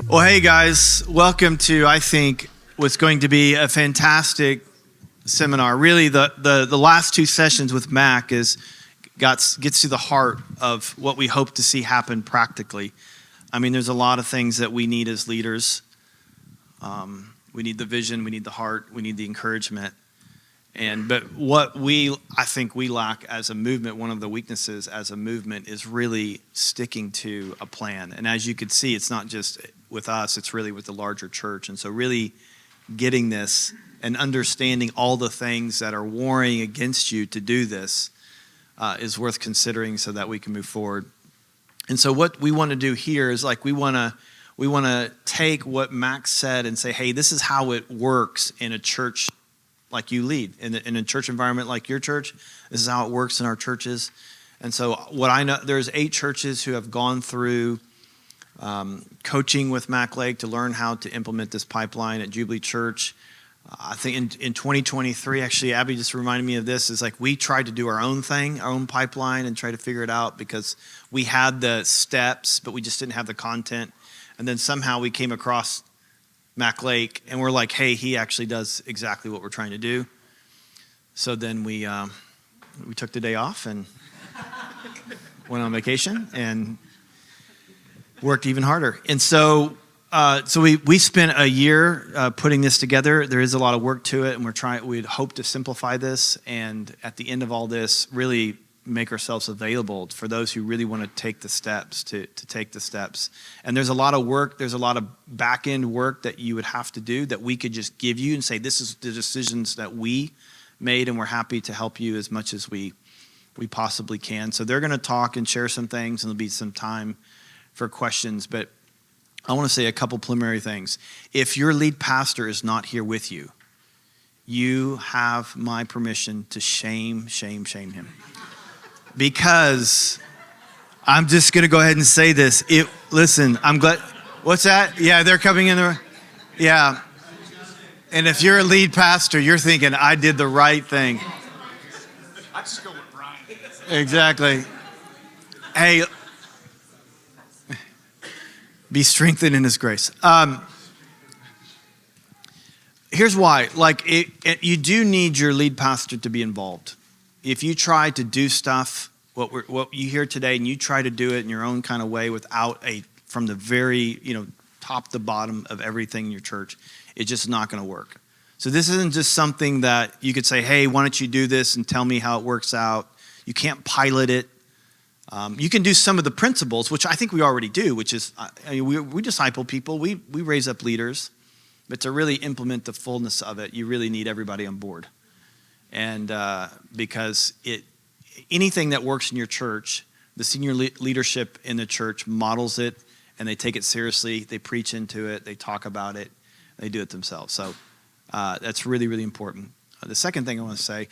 Well, hey guys, welcome to, I think, what's going to be a fantastic seminar. Really, the last two sessions with Mac gets to the heart of what we hope to see happen practically. I mean, there's a lot of things that we need as leaders. We need the vision, we need the heart, we need the encouragement. But what I think we lack as a movement, one of the weaknesses as a movement is really sticking to a plan. And as you can see, it's not just with us, it's really with the larger church. And so really getting this and understanding all the things that are warring against you to do this is worth considering so that we can move forward. And so what we want to do here is we want to take what Max said and say, hey, this is how it works in a church like you lead, in a church environment like your church. This is how it works in our churches. And so what I know, there's 8 churches who have gone through coaching with Mac Lake to learn how to implement this pipeline at Jubilee Church. I think in 2023, actually, Abby just reminded me of this, is we tried to do our own thing, our own pipeline, and try to figure it out because we had the steps, but we just didn't have the content. And then somehow we came across Mac Lake, and we're like, hey, he actually does exactly what we're trying to do. So then we took the day off and went on vacation and worked even harder. And so we spent a year putting this together. There is a lot of work to it, and we'd hope to simplify this, and at the end of all this, really make ourselves available for those who really want to take the steps to take the steps. And there's a lot of work, there's a lot of back end work that you would have to do that we could just give you and say, this is the decisions that we made, and we're happy to help you as much as we possibly can. So they're going to talk and share some things, and there'll be some time for questions. But I want to say a couple preliminary things. If your lead pastor is not here with you, you have my permission to shame him. Because I'm just going to go ahead and say this. Listen, I'm glad. What's that? Yeah, they're coming in there. Yeah. And if you're a lead pastor, you're thinking, I did the right thing. I just go with Brian. Exactly. Hey, be strengthened in his grace. Here's why. You do need your lead pastor to be involved. If you try to do stuff, what you hear today, and you try to do it in your own kind of way without from the very, top to bottom of everything in your church, it's just not going to work. So this isn't just something that you could say, hey, why don't you do this and tell me how it works out. You can't pilot it. You can do some of the principles, which I think we already do, which is we disciple people, we raise up leaders, but to really implement the fullness of it, you really need everybody on board. And because anything that works in your church, the senior leadership in the church models it, and they take it seriously. They preach into it. They talk about it. They do it themselves. So that's really, really important. The second thing I want to say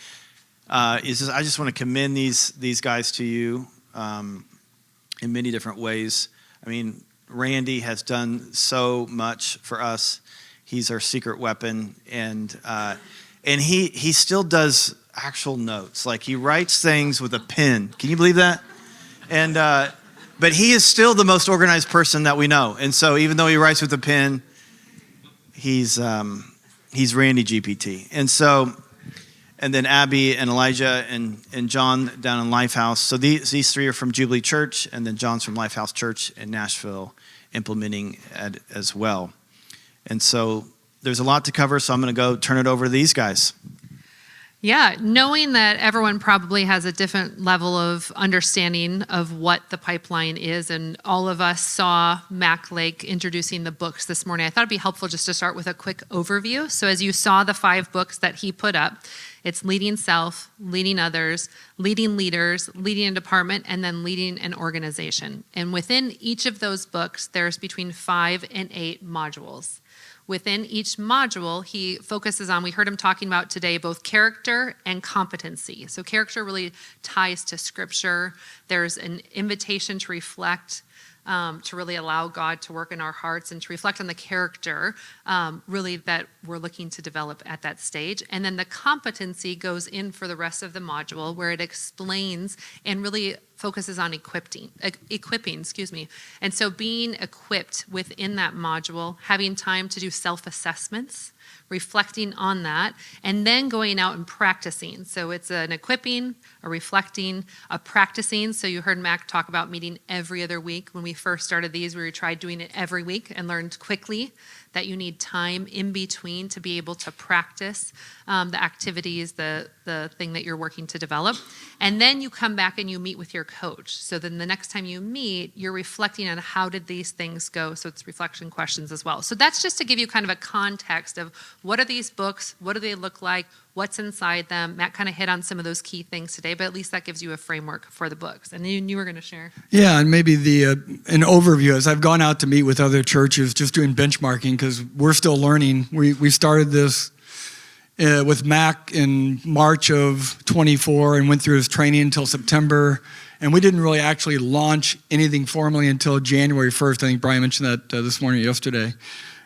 is I just want to commend these guys to you in many different ways. I mean, Randy has done so much for us. He's our secret weapon, and he still does actual notes. He writes things with a pen. Can you believe that? And but he is still the most organized person that we know. And so even though he writes with a pen, he's Randy GPT. And then Abby and Elijah and John down in Lifehouse. So these 3 are from Jubilee Church, and then John's from Lifehouse Church in Nashville, implementing as well. And so there's a lot to cover, so I'm going to go turn it over to these guys. Yeah, knowing that everyone probably has a different level of understanding of what the pipeline is, and all of us saw Mac Lake introducing the books this morning, I thought it'd be helpful just to start with a quick overview. So as you saw the 5 books that he put up, it's leading self, leading others, leading leaders, leading a department, and then leading an organization. And within each of those books, there's between 5 and 8 modules. Within each module, he focuses on, we heard him talking about today, both character and competency. So character really ties to scripture. There's an invitation to reflect to really allow God to work in our hearts and to reflect on the character, really, that we're looking to develop at that stage. And then the competency goes in for the rest of the module, where it explains and really focuses on equipping, And so being equipped within that module, having time to do self-assessments, reflecting on that, and then going out and practicing. So it's an equipping, a reflecting, a practicing. So you heard Mac talk about meeting every other week. When we first started these, we tried doing it every week and learned quickly that you need time in between to be able to practice the activities, the thing that you're working to develop. And then you come back and you meet with your coach. So then the next time you meet, you're reflecting on how did these things go. So it's reflection questions as well. So that's just to give you kind of a context of what are these books? What do they look like? What's inside them? Matt kind of hit on some of those key things today, but at least that gives you a framework for the books. And you were going to share. Yeah, and maybe an overview. As I've gone out to meet with other churches, just doing benchmarking, because we're still learning. We started this with Mac in March of 24 and went through his training until September. And we didn't really actually launch anything formally until January 1st. I think Brian mentioned that this morning, yesterday.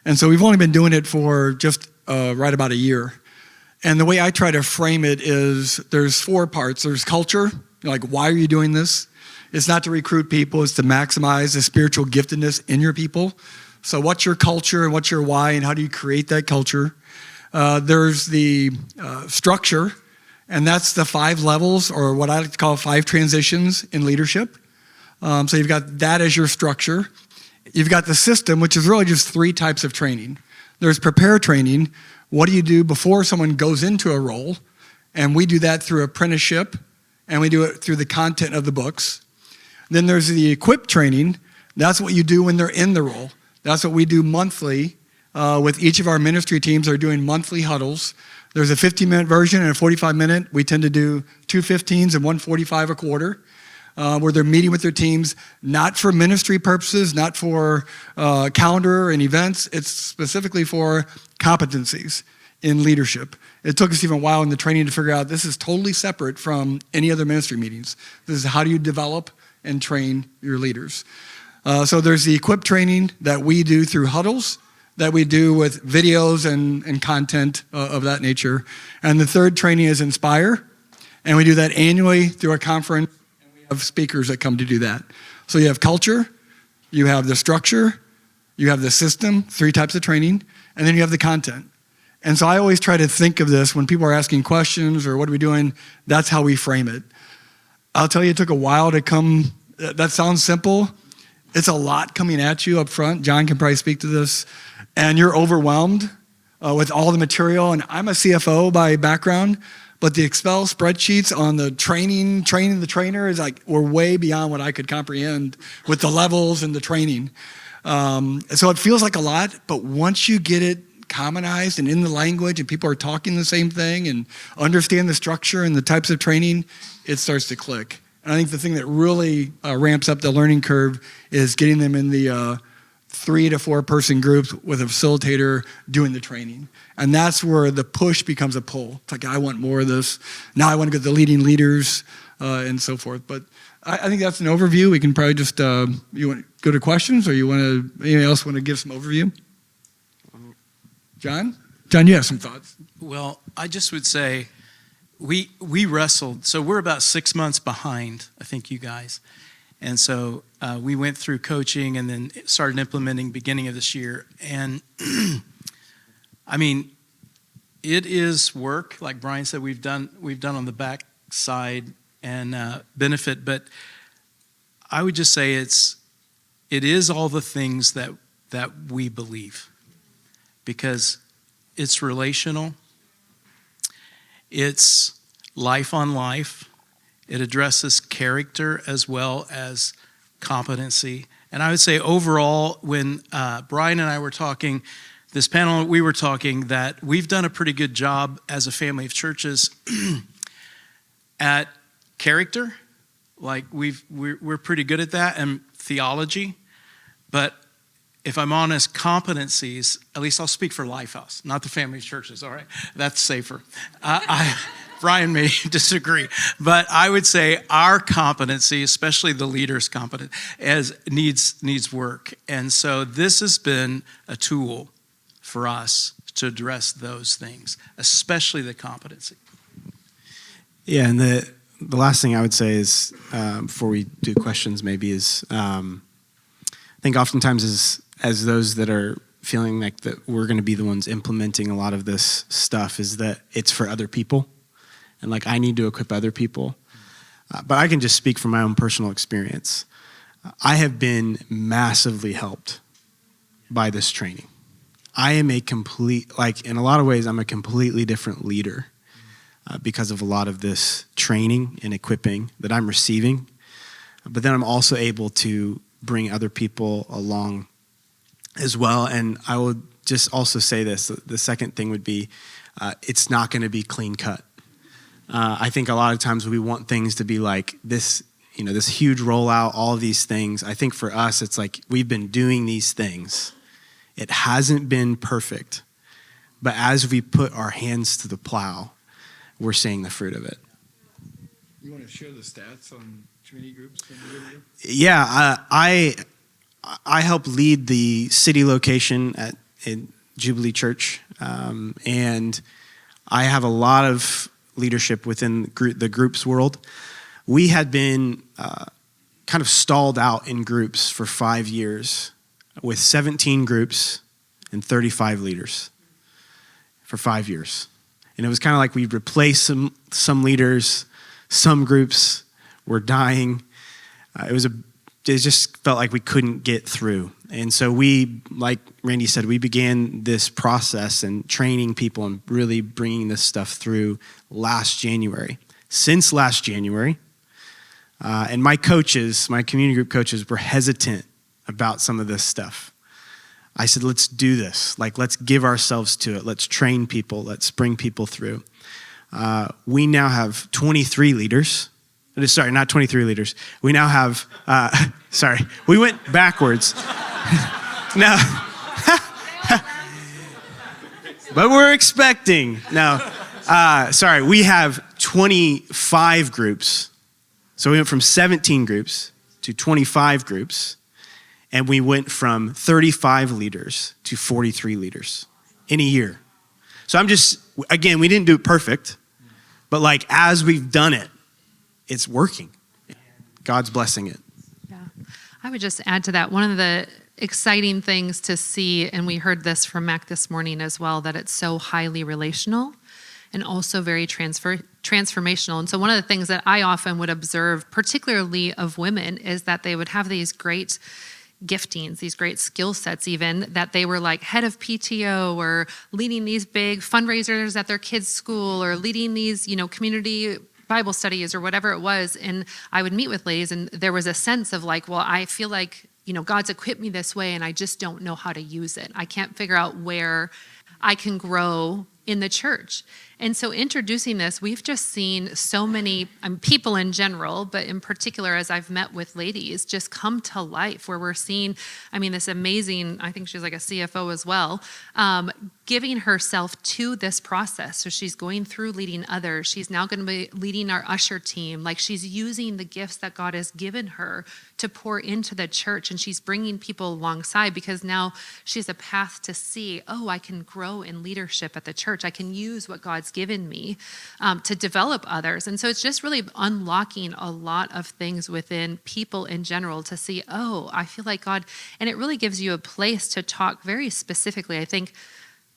And so we've only been doing it for just right about a year. And the way I try to frame it is there's 4 parts. There's culture, like why are you doing this? It's not to recruit people, it's to maximize the spiritual giftedness in your people. So what's your culture and what's your why and how do you create that culture? There's the structure, and that's the 5 levels, or what I like to call 5 transitions in leadership. So you've got that as your structure. You've got the system, which is really just 3 types of training. There's prepare training. What do you do before someone goes into a role? And we do that through apprenticeship, and we do it through the content of the books. Then there's the equip training. That's what you do when they're in the role. That's what we do monthly with each of our ministry teams. Are doing monthly huddles. There's a 15-minute version and a 45-minute. We tend to do 2 15s and 1 45 a quarter, where they're meeting with their teams, not for ministry purposes, not for calendar and events. It's specifically for competencies in leadership. It took us even a while in the training to figure out this is totally separate from any other ministry meetings. This is how do you develop and train your leaders. So there's the equip training that we do through huddles, that we do with videos and content of that nature. And the third training is Inspire, and we do that annually through a conference, and we have speakers that come to do that. So you have culture, you have the structure, you have the system, 3 types of training, and then you have the content. And so I always try to think of this when people are asking questions or what are we doing, that's how we frame it. I'll tell you, it took a while to come. That sounds simple. It's a lot coming at you up front. John can probably speak to this. And you're overwhelmed with all the material. And I'm a CFO by background, but the Excel spreadsheets on the training the trainer is like, we're way beyond what I could comprehend with the levels and the training. So it feels like a lot, but once you get it commonized and in the language and people are talking the same thing and understand the structure and the types of training, it starts to click. And I think the thing that really ramps up the learning curve is getting them in the 3 to 4 person groups with a facilitator doing the training. And that's where the push becomes a pull. It's like, I want more of this. Now I want to get the leading leaders and so forth. But I think that's an overview. We can probably just, you want to go to questions, or anybody else want to give some overview? John, you have some thoughts. Well, I just would say we wrestled. So we're about 6 months behind, I think, you guys. And so we went through coaching and then started implementing beginning of this year. And I mean, it is work, like Brian said, we've done on the back side and benefit. But I would just say it is all the things that we believe, because it's relational, it's life on life, it addresses character as well as competency. And I would say overall, when Brian and I were talking, this panel, we were talking that we've done a pretty good job as a family of churches at character. Like we're pretty good at that, and theology. But if I'm honest, competencies, at least I'll speak for Lifehouse, not the family of churches, all right? That's safer. Brian may disagree, but I would say our competency, especially the leader's competence, needs work. And so this has been a tool for us to address those things, especially the competency. Yeah, and the last thing I would say is, before we do questions maybe, is I think oftentimes as those that are feeling like that we're going to be the ones implementing a lot of this stuff, is that it's for other people. And like, I need to equip other people. But I can just speak from my own personal experience. I have been massively helped by this training. I am in a lot of ways, I'm a completely different leader because of a lot of this training and equipping that I'm receiving. But then I'm also able to bring other people along as well. And I would just also say this, the second thing would be, it's not going to be clean cut. I think a lot of times we want things to be like this, this huge rollout, all of these things. I think for us, it's like we've been doing these things. It hasn't been perfect, but as we put our hands to the plow, we're seeing the fruit of it. You want to share the stats on community groups? Yeah, I help lead the city location at Jubilee Church, and I have a lot of leadership within the groups world. We had been kind of stalled out in groups for 5 years with 17 groups and 35 leaders for 5 years. And it was kind of like we replaced some leaders, some groups were dying. It just felt like we couldn't get through. And so we, like Randy said, we began this process and training people and really bringing this stuff through last January. Since last January, and my community group coaches were hesitant about some of this stuff. I said, let's do this. Let's give ourselves to it. Let's train people. Let's bring people through. We now have 23 leaders. Sorry, not 23 leaders. We now have, we went backwards. No. But we're expecting. No. We have 25 groups. So we went from 17 groups to 25 groups. And we went from 35 leaders to 43 leaders in a year. So again, we didn't do it perfect, but as we've done it, it's working. God's blessing it. Yeah. I would just add to that, one of the exciting things to see, and we heard this from Mac this morning as well, that it's so highly relational and also very transformational. And so one of the things that I often would observe, particularly of women, is that they would have these great giftings, these great skill sets even, that they were like head of PTO or leading these big fundraisers at their kids' school or leading these, community Bible studies or whatever it was. And I would meet with ladies and there was a sense of I feel like, God's equipped me this way and I just don't know how to use it. I can't figure out where I can grow in the church. And so introducing this, we've just seen so many people in general, but in particular, as I've met with ladies, just come to life where we're seeing, this amazing, I think she's like a CFO as well, giving herself to this process. So she's going through leading others. She's now going to be leading our usher team. She's using the gifts that God has given her to pour into the church. And she's bringing people alongside because now she has a path to see, I can grow in leadership at the church. I can use what God's given me to develop others. And so it's just really unlocking a lot of things within people in general to see, I feel like God, and it really gives you a place to talk very specifically. I think,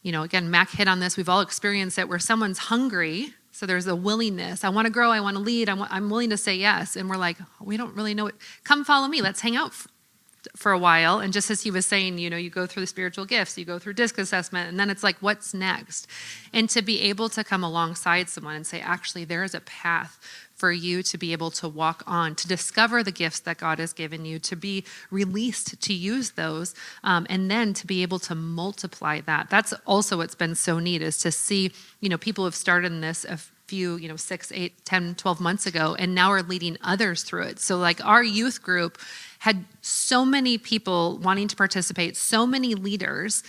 again, Mac hit on this. We've all experienced it where someone's hungry. So there's a willingness. I want to grow. I want to lead. I'm willing to say yes. And we're like, we don't really know it. Come follow me. Let's hang out for a while. And just as he was saying, you go through the spiritual gifts, you go through disc assessment, and then it's like, what's next? And to be able to come alongside someone and say, actually, there is a path for you to be able to walk on, to discover the gifts that God has given you, to be released to use those, and then to be able to multiply that. That's also what's been so neat is to see, people have started in this a few, 6, 8, 10, 12 months ago, and now are leading others through it. So our youth group had so many people wanting to participate, so many leaders,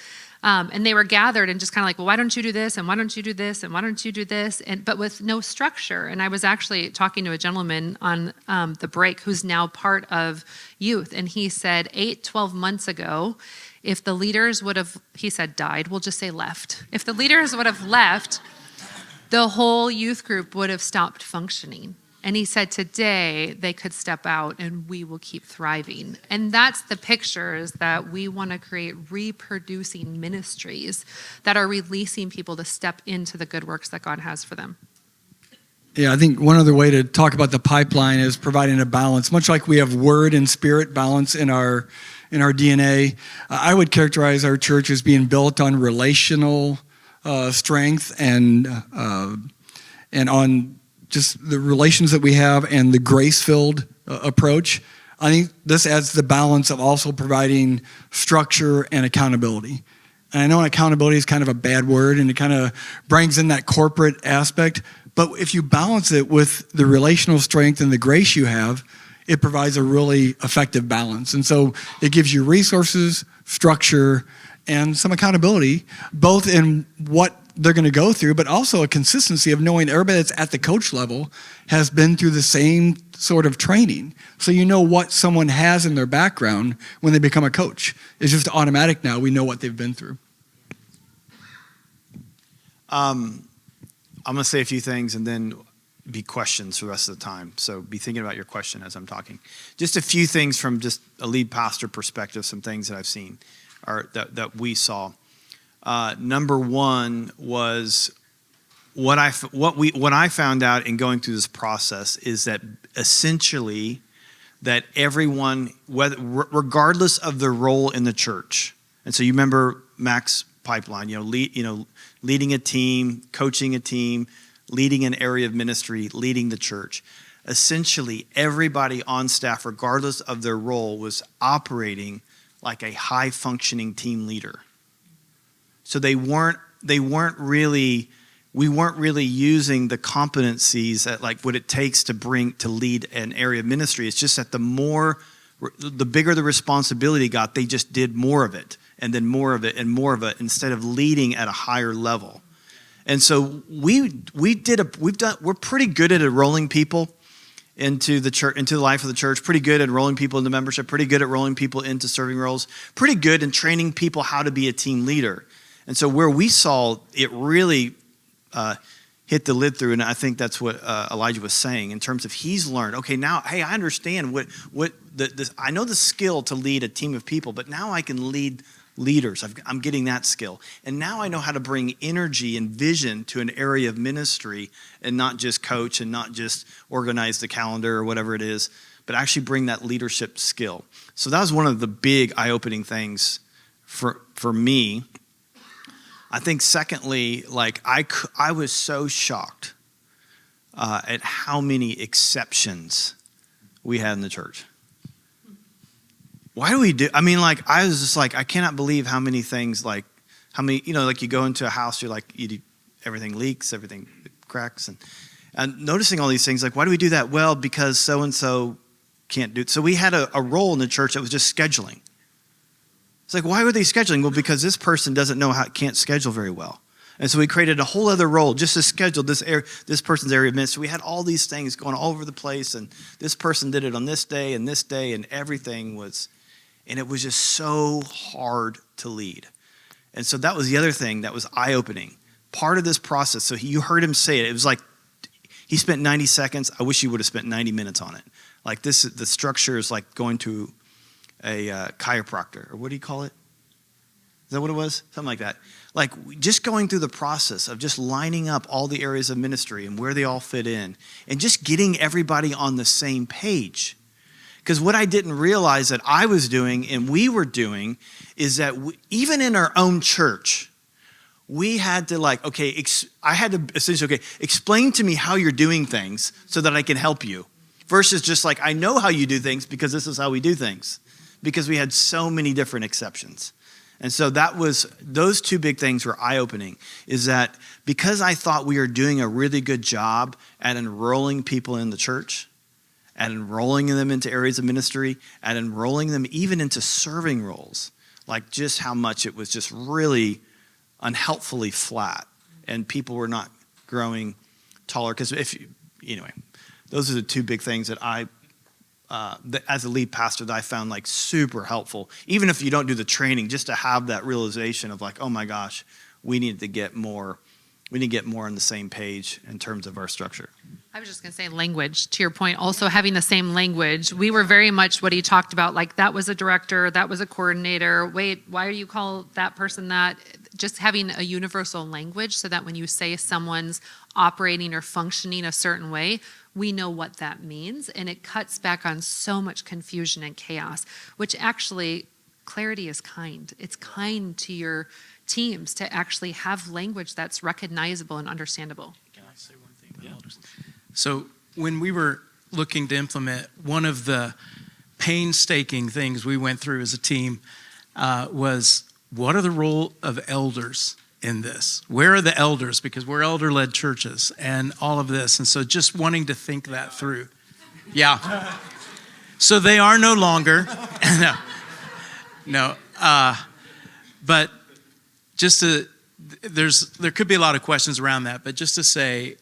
And they were gathered and just kind of like, well, why don't you do this? And why don't you do this? And why don't you do this? But with no structure. And I was actually talking to a gentleman on the break who's now part of youth. And he said 12 months ago, if the leaders would have, he said died, we'll just say left. If the leaders would have left, the whole youth group would have stopped functioning. And he said today they could step out and we will keep thriving. And that's the pictures that we want to create, reproducing ministries that are releasing people to step into the good works that God has for them. Yeah, I think one other way to talk about the pipeline is providing a balance. Much like we have word and spirit balance in our DNA, I would characterize our church as being built on relational strength and on just the relations that we have and the grace-filled approach. I think this adds the balance of also providing structure and accountability. And I know accountability is kind of a bad word and it kind of brings in that corporate aspect, but if you balance it with the relational strength and the grace you have, it provides a really effective balance. And so it gives you resources, structure, and some accountability, both in what they're going to go through, but also a consistency of knowing everybody that's at the coach level has been through the same sort of training. So you know what someone has in their background when they become a coach. It's just automatic now. We know what they've been through. I'm going to say a few things and then be questions for the rest of the time. So be thinking about your question as I'm talking. Just a few things from just a lead pastor perspective, some things that I've seen or that we saw. Number one was what I found out in going through this process is that essentially that everyone, regardless of their role in the church, and so you remember Mac's pipeline, leading a team, coaching a team, leading an area of ministry, leading the church. Essentially, everybody on staff, regardless of their role, was operating like a high-functioning team leader. So we weren't really using the competencies that like what it takes to lead an area of ministry. It's just that the bigger the responsibility got, they just did more of it and then more of it and more of it instead of leading at a higher level. And so we're pretty good at enrolling people into the church, into the life of the church, pretty good at enrolling people into membership, pretty good at enrolling people into serving roles, pretty good in training people how to be a team leader. And so where we saw it really hit the lid through, and I think that's what Elijah was saying in terms of he's learned, okay, now, hey, I understand I know the skill to lead a team of people, but now I can lead leaders. I'm getting that skill. And now I know how to bring energy and vision to an area of ministry and not just coach and not just organize the calendar or whatever it is, but actually bring that leadership skill. So that was one of the big eye-opening things for me. I think secondly, like I was so shocked at how many exceptions we had in the church. Why do we do? I mean, like I was just like I cannot believe how many things like you go into a house, everything leaks, everything cracks, and noticing all these things. Like why do we do that? Well, because so and so can't do it. So we had a role in the church that was just scheduling. It's like, why were they scheduling? Well, because this person can't schedule very well. And so we created a whole other role just to schedule this person's area of ministry. We had all these things going all over the place, and this person did it on this day, and everything was, and it was just so hard to lead. And so that was the other thing that was eye-opening. Part of this process, so you heard him say it, it was like he spent 90 seconds. I wish he would have spent 90 minutes on it. Like the structure is like going to a chiropractor, or what do you call it? Is that what it was? Something like that. Like just going through the process of just lining up all the areas of ministry and where they all fit in and just getting everybody on the same page. Because what I didn't realize that I was doing and we were doing is that even in our own church, we had to I had to essentially, explain to me how you're doing things so that I can help you. Versus just like, I know how you do things because this is how we do things. Because we had so many different exceptions. And so those two big things were eye-opening, is that because I thought we were doing a really good job at enrolling people in the church, at enrolling them into areas of ministry, at enrolling them even into serving roles. like just how much it was just really unhelpfully flat, and people were not growing taller. Because anyway, those are the two big things that as a lead pastor, that I found like super helpful. Even if you don't do the training, just to have that realization of like, oh my gosh, we need to get more on the same page in terms of our structure. I was just going to say language, to your point, also having the same language. We were very much what he talked about, like that was a director, that was a coordinator. Wait, why do you call that person that? Just having a universal language so that when you say someone's operating or functioning a certain way, we know what that means. And it cuts back on so much confusion and chaos, which actually, clarity is kind. It's kind to your teams to actually have language that's recognizable and understandable. Can I say one thing? Yeah. So when we were looking to implement, one of the painstaking things we went through as a team was, what are the role of elders in this? Where are the elders? Because we're elder-led churches and all of this. And so just wanting to think that through. Yeah. So they are no longer. No. But just there could be a lot of questions around that, but just to say,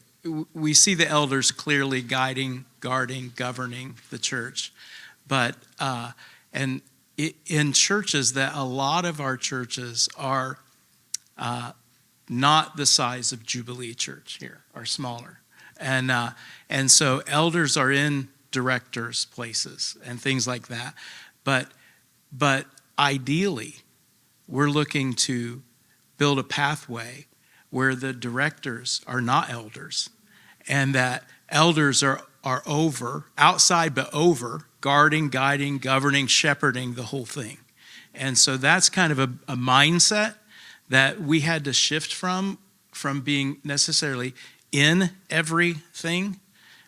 we see the elders clearly guiding, guarding, governing the church. But, in churches, that a lot of our churches are not the size of Jubilee Church here, are smaller. And so elders are in directors' places and things like that. But ideally, we're looking to build a pathway where the directors are not elders, and that elders are over, outside but over, guarding, guiding, governing, shepherding the whole thing. And so that's kind of a mindset that we had to shift from being necessarily in everything,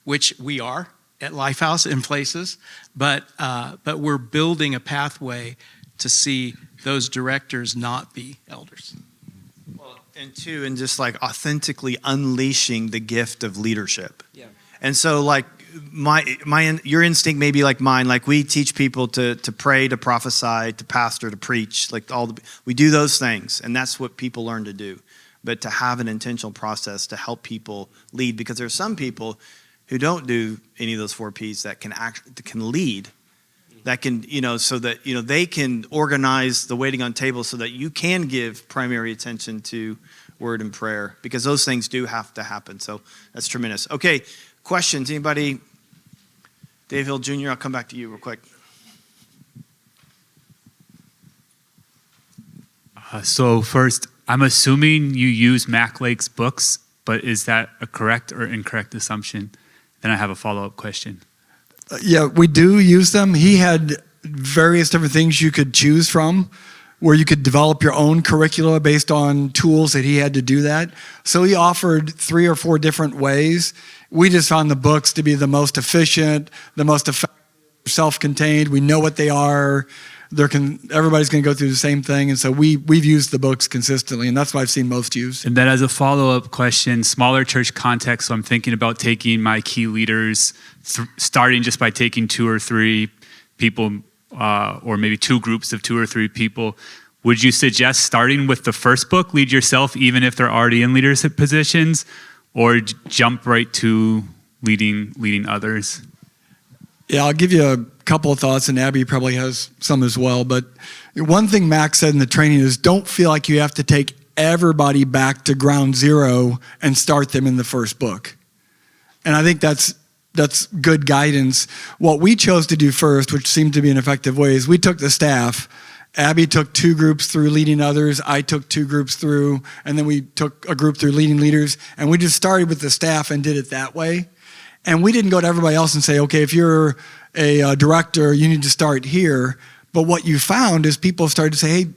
which we are at Lifehouse in places, but we're building a pathway to see those directors not be elders. Well, and two, and just like authentically unleashing the gift of leadership. Yeah. And so like your instinct may be like mine. Like we teach people to pray, to prophesy, to pastor, to preach. Like we do those things, and that's what people learn to do. But to have an intentional process to help people lead, because there are some people who don't do any of those 4 Ps that can lead, that can so that they can organize the waiting on table so that you can give primary attention to word and prayer, because those things do have to happen. So that's tremendous. Okay. Questions? Anybody? Dave Hill Jr., I'll come back to you real quick. So first, I'm assuming you use Mac Lake's books, but is that a correct or incorrect assumption? Then I have a follow-up question. Yeah, we do use them. He had various different things you could choose from, where you could develop your own curricula based on tools that he had to do that. So he offered 3 or 4 different ways. We just found the books to be the most efficient, the most effective, self-contained. We know what they are. Everybody's going to go through the same thing. And so we've used the books consistently, and that's what I've seen most used. And then as a follow-up question, smaller church context, so I'm thinking about taking my key leaders, starting just by taking 2 or 3 people, or maybe 2 groups of 2 or 3 people. Would you suggest starting with the first book, Lead Yourself, even if they're already in leadership positions, or jump right to leading others? Yeah, I'll give you a couple of thoughts, and Abby probably has some as well. But one thing Max said in the training is, don't feel like you have to take everybody back to ground zero and start them in the first book. And I think that's good guidance. What we chose to do first, which seemed to be an effective way, is we took the staff. Abby took 2 groups through leading others. I took 2 groups through, and then we took a group through leading leaders. And we just started with the staff and did it that way. And we didn't go to everybody else and say, okay, if you're a director, you need to start here. But what you found is people started to say, hey,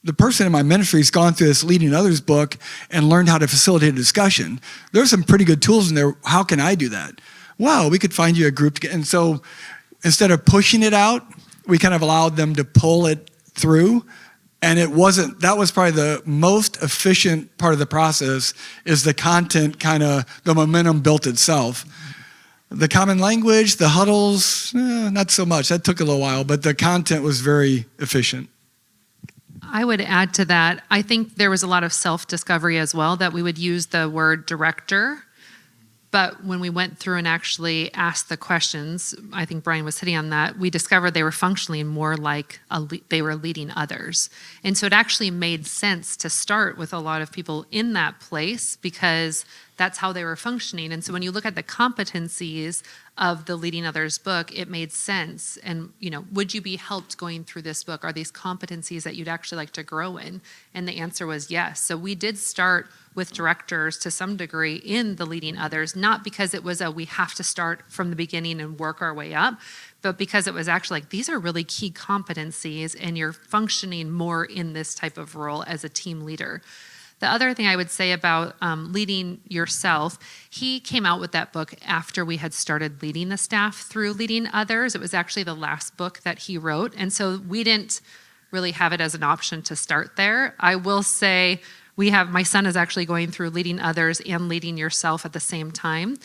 the person in my ministry has gone through this Leading Others book and learned how to facilitate a discussion. There's some pretty good tools in there. How can I do that? Well, we could find you a group. And so instead of pushing it out, we kind of allowed them to pull it through. And that was probably the most efficient part of the process, is the content the momentum built itself. The common language, the huddles, not so much. That took a little while, but the content was very efficient. I would add to that. I think there was a lot of self-discovery as well, that we would use the word director. But when we went through and actually asked the questions, I think Brian was hitting on that, we discovered they were functioning more like they were leading others. And so it actually made sense to start with a lot of people in that place because that's how they were functioning. And so when you look at the competencies of the Leading Others book, it made sense. And, would you be helped going through this book? Are these competencies that you'd actually like to grow in? And the answer was yes. So we did start with directors to some degree in the Leading Others, not because it was we have to start from the beginning and work our way up, but because it was actually like, these are really key competencies and you're functioning more in this type of role as a team leader. The other thing I would say about leading yourself, he came out with that book after we had started leading the staff through Leading Others. It was actually the last book that he wrote. And so we didn't really have it as an option to start there. I will say my son is actually going through Leading Others and Leading Yourself at the same time.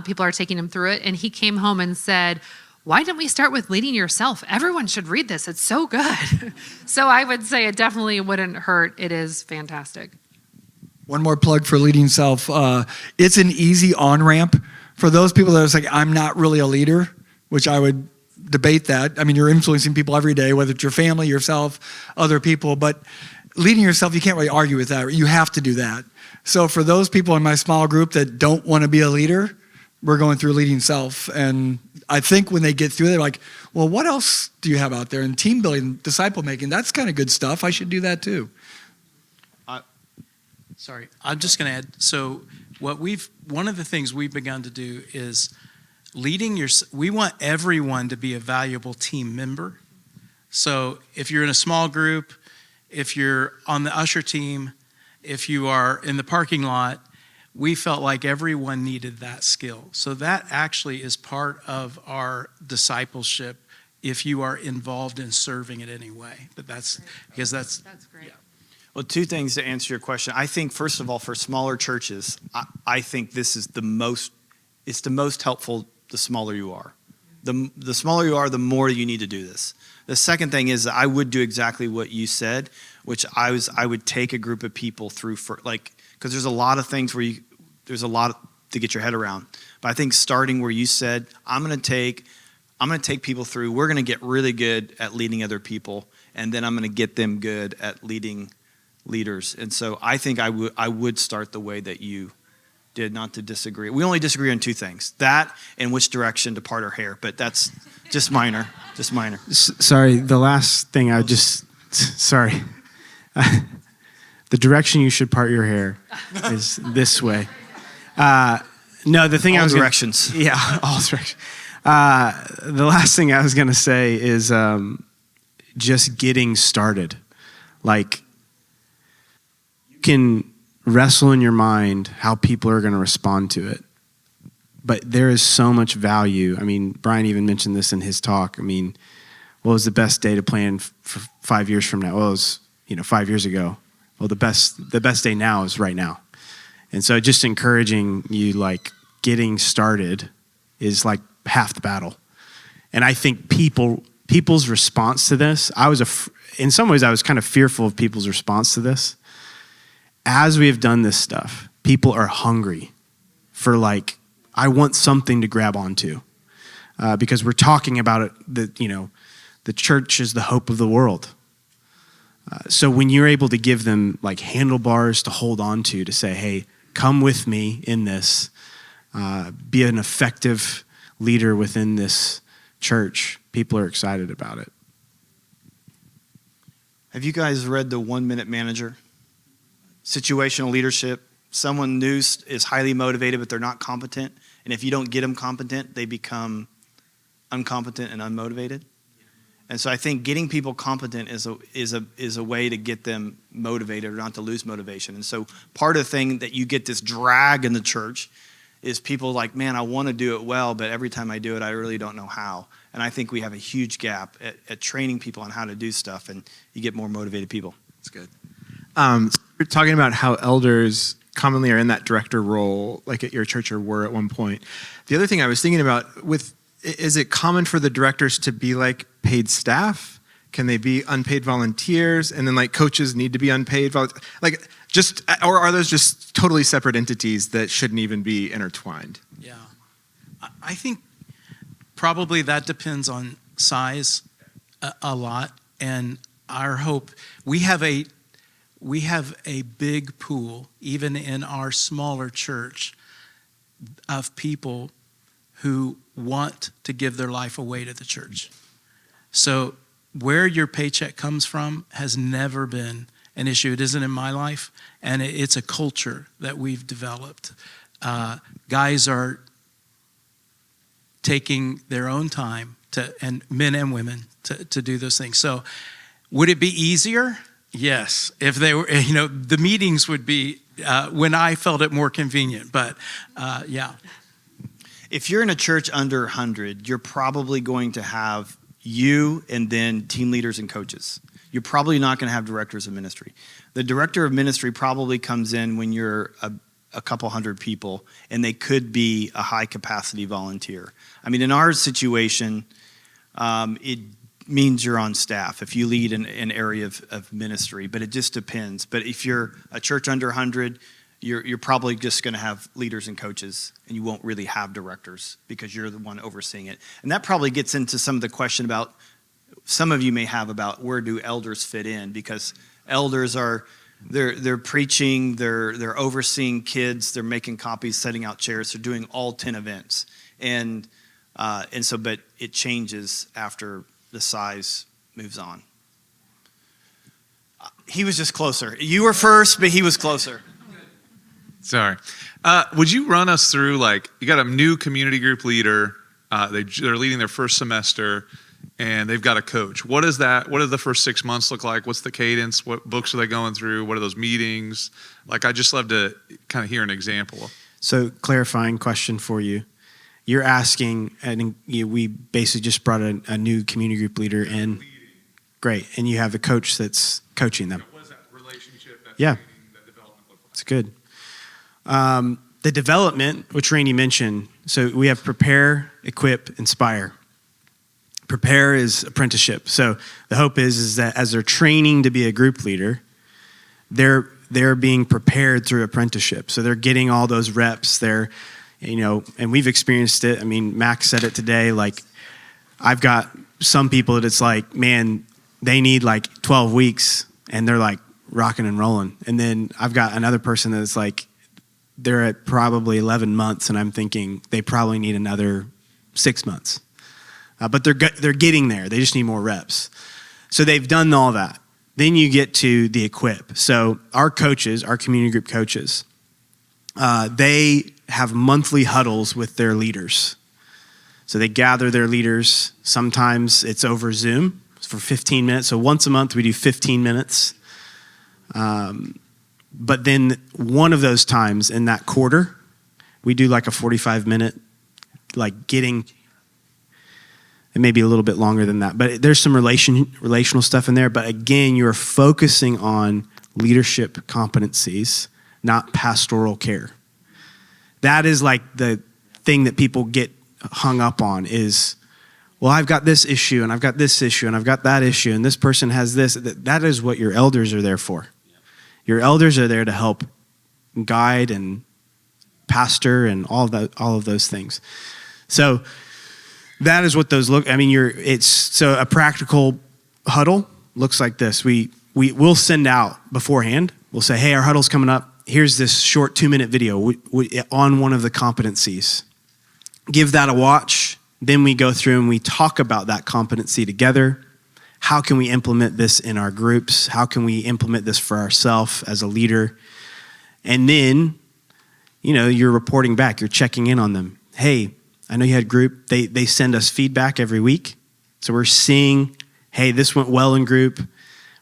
People are taking him through it. And he came home and said, why didn't we start with Leading Yourself? Everyone should read this. It's so good. So I would say it definitely wouldn't hurt. It is fantastic. One more plug for Leading Self. It's an easy on-ramp for those people that are like, I'm not really a leader, which I would debate that. I mean, you're influencing people every day, whether it's your family, yourself, other people. But leading yourself, you can't really argue with that. You have to do that. So for those people in my small group that don't want to be a leader, we're going through Leading Self. And I think when they get through, they're like, well, what else do you have out there? And team building, disciple making, that's kind of good stuff. I should do that too. Sorry, I'm just going to add. So one of the things we've begun to do is we want everyone to be a valuable team member. So if you're in a small group, if you're on the usher team, if you are in the parking lot, we felt like everyone needed that skill. So that actually is part of our discipleship if you are involved in serving in any way. But that's great. Yeah. Well, two things to answer your question. I think, first of all, for smaller churches, I think this is the most helpful the smaller you are. The smaller you are, the more you need to do this. The second thing is that I would do exactly what you said, which I would take a group of people through because there's a lot of things where there's a lot to get your head around. But I think starting where you said, I'm going to take people through, we're going to get really good at leading other people, and then I'm going to get them good at leading leaders. And so I think I would start the way that you did, not to disagree. We only disagree on two things, that and which direction to part our hair, but that's just minor, Sorry, the last thing sorry. The direction you should part your hair is this way. No, the thing all I was directions. Yeah, all directions. The last thing I was going to say is just getting started. Like, you can wrestle in your mind how people are going to respond to it, but there is so much value. I mean, Brian even mentioned this in his talk. I mean, what was the best day to plan for 5 years from now? Well, it was 5 years ago. Well, the best day now is right now. And so just encouraging you, like, getting started is like half the battle. And I think people's response to this, in some ways I was kind of fearful of people's response to this. As we have done this stuff, people are hungry for, like, I want something to grab onto, because we're talking about it, the church is the hope of the world. So when you're able to give them, like, handlebars to hold on to say, hey, come with me in this, be an effective leader within this church, people are excited about it. Have you guys read The 1 Minute Manager? Situational leadership. Someone new is highly motivated, but they're not competent. And if you don't get them competent, they become incompetent and unmotivated. And so I think getting people competent is a way to get them motivated or not to lose motivation. And so part of the thing that you get this drag in the church is people like, man, I want to do it well, but every time I do it, I really don't know how. And I think we have a huge gap at training people on how to do stuff, and you get more motivated people. That's good. You're talking about how elders commonly are in that director role, like at your church or were at one point. The other thing I was thinking about is it common for the directors to be like paid staff? Can they be unpaid volunteers? And then like coaches need to be unpaid like just, or are those just totally separate entities that shouldn't even be intertwined? Yeah. I think probably that depends on size a lot. And our hope, we have a big pool, even in our smaller church, of people who want to give their life away to the church. So where your paycheck comes from has never been an issue. It isn't in my life, and it's a culture that we've developed. Guys are taking their own time and men and women to do those things. So would it be easier? Yes. If they were, the meetings would be when I felt it more convenient, but yeah. If you're in a church under 100, you're probably going to have you and then team leaders and coaches. You're probably not going to have directors of ministry. The director of ministry probably comes in when you're a couple hundred people, and they could be a high capacity volunteer. I mean, in our situation, it means you're on staff if you lead an area of ministry, but it just depends. But if you're a church under 100, you're probably just going to have leaders and coaches, and you won't really have directors because you're the one overseeing it. And that probably gets into some of the question about some of you may have about where do elders fit in, because elders are they're preaching, they're overseeing kids, they're making copies, setting out chairs, they're doing all 10 events, and so but it changes after the size moves on. He was just closer. You were first, but he was closer. Sorry. Would you run us through, like, you got a new community group leader, they're leading their first semester, and they've got a coach. What does the first 6 months look like? What's the cadence? What books are they going through? What are those meetings? Like, I'd just love to kind of hear an example. So, clarifying question for you. You're asking, and we basically just brought a new community group leader in. Great. And you have a coach that's coaching them. What is that relationship, that Yeah. training, that development look like? It's good. The development, which Randy mentioned, so we have prepare, equip, inspire. Prepare is apprenticeship. So the hope is that as they're training to be a group leader, they're being prepared through apprenticeship. So they're getting all those reps. They're, and we've experienced it. I mean, Max said it today. Like, I've got some people that it's like, man, they need like 12 weeks, and they're like rocking and rolling. And then I've got another person that's like, they're at probably 11 months, and I'm thinking they probably need another 6 months. But they're getting there. They just need more reps. So they've done all that. Then you get to the equip. So our coaches, our community group coaches, they have monthly huddles with their leaders. So they gather their leaders. Sometimes it's over Zoom for 15 minutes. So once a month we do 15 minutes. But then one of those times in that quarter, we do like a 45-minute, like getting, it may be a little bit longer than that, but there's some relational stuff in there. But again, you're focusing on leadership competencies, not pastoral care. That is like the thing that people get hung up on is, well, I've got this issue, and I've got this issue, and I've got that issue, and this person has this. That is what your elders are there for. Your elders are there to help guide and pastor and all of those things. So that is what those look. I mean, so a practical huddle looks like this. We'll send out beforehand. We'll say, hey, our huddle's coming up. Here's this short 2-minute video on one of the competencies. Give that a watch. Then we go through and we talk about that competency together. How can we implement this in our groups? How can we implement this for ourselves as a leader? And then, you're reporting back. You're checking in on them. Hey, I know you had group. They send us feedback every week. So we're seeing, hey, this went well in group.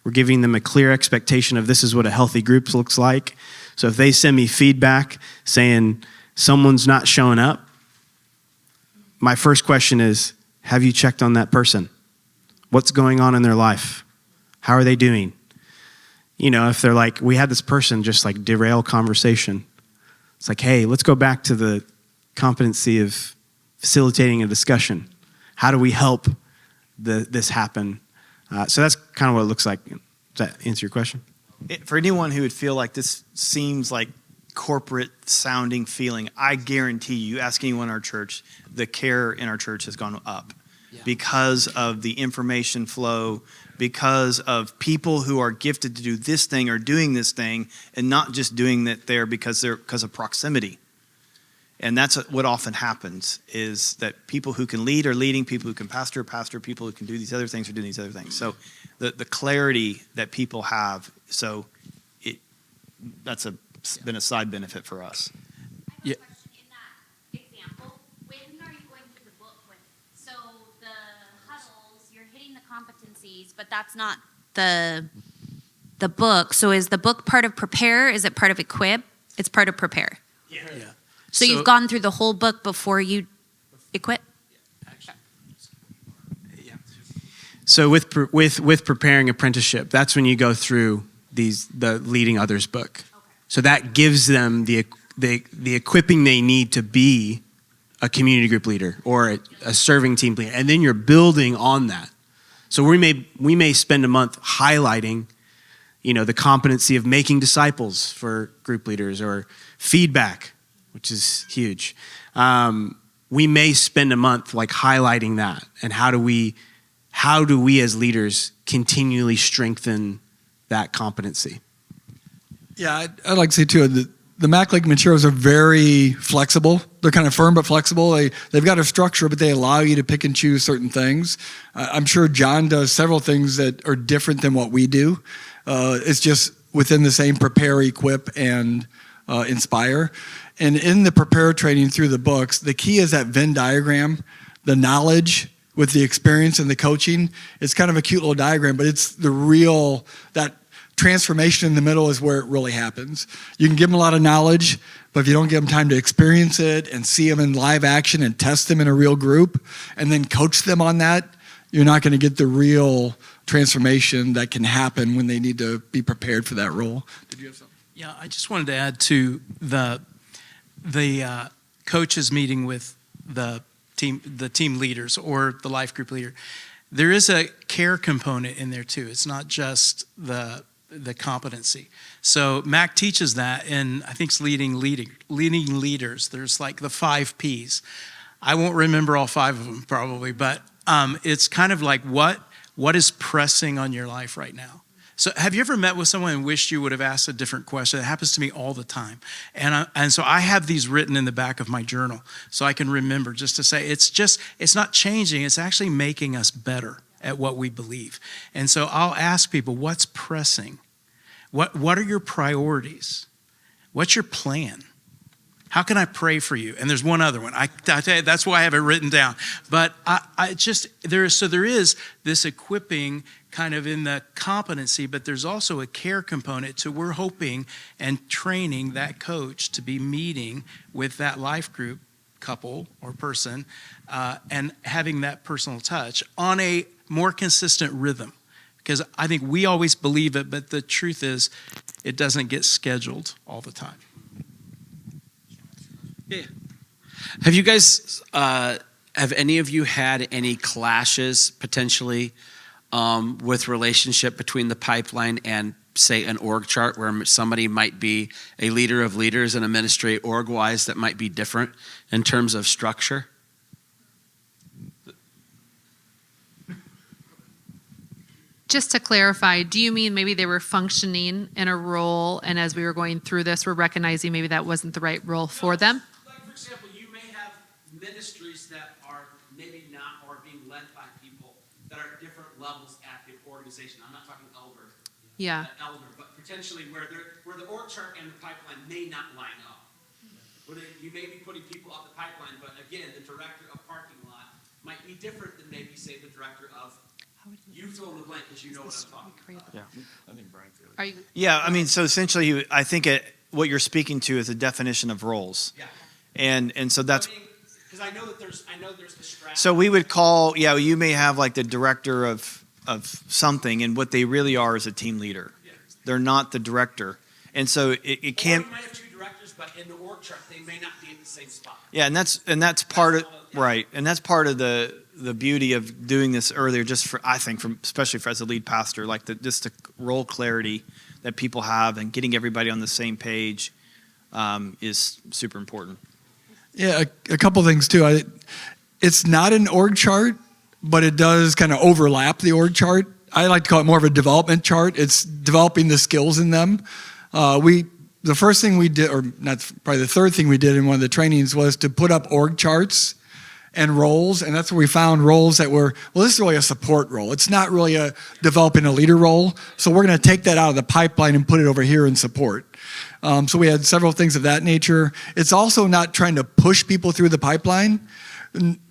We're giving them a clear expectation of this is what a healthy group looks like. So if they send me feedback saying someone's not showing up, my first question is, have you checked on that person? What's going on in their life? How are they doing? If they're like, we had this person just like derail conversation. It's like, hey, let's go back to the competency of facilitating a discussion. How do we help this happen? So that's kind of what it looks like. Does that answer your question? For anyone who would feel like this seems like corporate sounding feeling, I guarantee you, ask anyone in our church, the care in our church has gone up because of the information flow, because of people who are gifted to do this thing or doing this thing and not just doing it there because of proximity. And that's what often happens, is that people who can lead are leading, people who can pastor, people who can do these other things are doing these other things. So the clarity that people have, so that's been a side benefit for us. I have a question. In that example, when are you going through the book with? So the huddles, you're hitting the competencies, but that's not the book. So is the book part of prepare? Is it part of equip? It's part of prepare. Yeah. So you've gone through the whole book before you equip? So with preparing apprenticeship, that's when you go through the Leading Others book. So that gives them the equipping they need to be a community group leader or a serving team leader, and then you're building on that. So we may spend a month highlighting, the competency of making disciples for group leaders or feedback, which is huge. We may spend a month like highlighting that, and how do we as leaders continually strengthen that competency? Yeah, I'd like to say too, the Mac Lake materials are very flexible. They're kind of firm but flexible. They've got a structure, but they allow you to pick and choose certain things. I'm sure John does several things that are different than what we do. It's just within the same prepare, equip, and inspire. And in the prepare training through the books, the key is that Venn diagram, the knowledge with the experience and the coaching. It's kind of a cute little diagram, but it's the real, that transformation in the middle is where it really happens. You can give them a lot of knowledge, but if you don't give them time to experience it and see them in live action and test them in a real group and then coach them on that, you're not going to get the real transformation that can happen when they need to be prepared for that role. Did you have something? Yeah, I just wanted to add to the coaches meeting with the team leaders or the life group leader. There is a care component in there too. It's not just the competency. So Mac teaches that, and I think it's leading leaders. There's like the 5 Ps. I won't remember all 5 of them probably, but it's kind of like what is pressing on your life right now. So have you ever met with someone and wished you would have asked a different question? It happens to me all the time. And so I have these written in the back of my journal so I can remember just to say, it's not changing, it's actually making us better at what we believe. And so I'll ask people, what's pressing? What are your priorities? What's your plan? How can I pray for you? And there's one other one. I tell you, that's why I have it written down. But there is this equipping kind of in the competency, but there's also a care component to we're hoping and training that coach to be meeting with that life group couple or person and having that personal touch on a more consistent rhythm. Because I think we always believe it, but the truth is it doesn't get scheduled all the time. Yeah. Have you guys, have any of you had any clashes potentially with relationship between the pipeline and, say, an org chart where somebody might be a leader of leaders in a ministry org-wise that might be different in terms of structure? Just to clarify, do you mean maybe they were functioning in a role, and as we were going through this, we're recognizing maybe that wasn't the right role for them? Like, for example, you may have ministries that are maybe not or being led by people that are at different levels at the organization. I'm not talking elder, but potentially where the org chart and the pipeline may not line up. You may be putting people up the pipeline, but again, the director of parking lot might be different than maybe, say, the director of. You fill in the blank because you know what I'm talking about. Yeah. I think Brian feels. Are you? Yeah, I mean, so essentially, I think what you're speaking to is a definition of roles. Yeah. And so that's. Because I know there's the strategy. So we would call, you may have like the director of something, and what they really are is a team leader. Yeah. They're not the director. And so it can't. Or you might have 2 directors, but in the org chart, they may not be in the same spot. Yeah, and that's part of right, and that's part of the the beauty of doing this earlier, just for, I think, especially as a lead pastor, like just the role clarity that people have and getting everybody on the same page is super important. Yeah, a couple things too. It's not an org chart, but it does kind of overlap the org chart. I like to call it more of a development chart. It's developing the skills in them. The first thing we did, or not, probably the third thing we did in one of the trainings was to put up org charts and roles, and that's where we found roles that were, well, this is really a support role. It's not really a developing a leader role, so we're going to take that out of the pipeline and put it over here in support. So we had several things of that nature. It's also not trying to push people through the pipeline.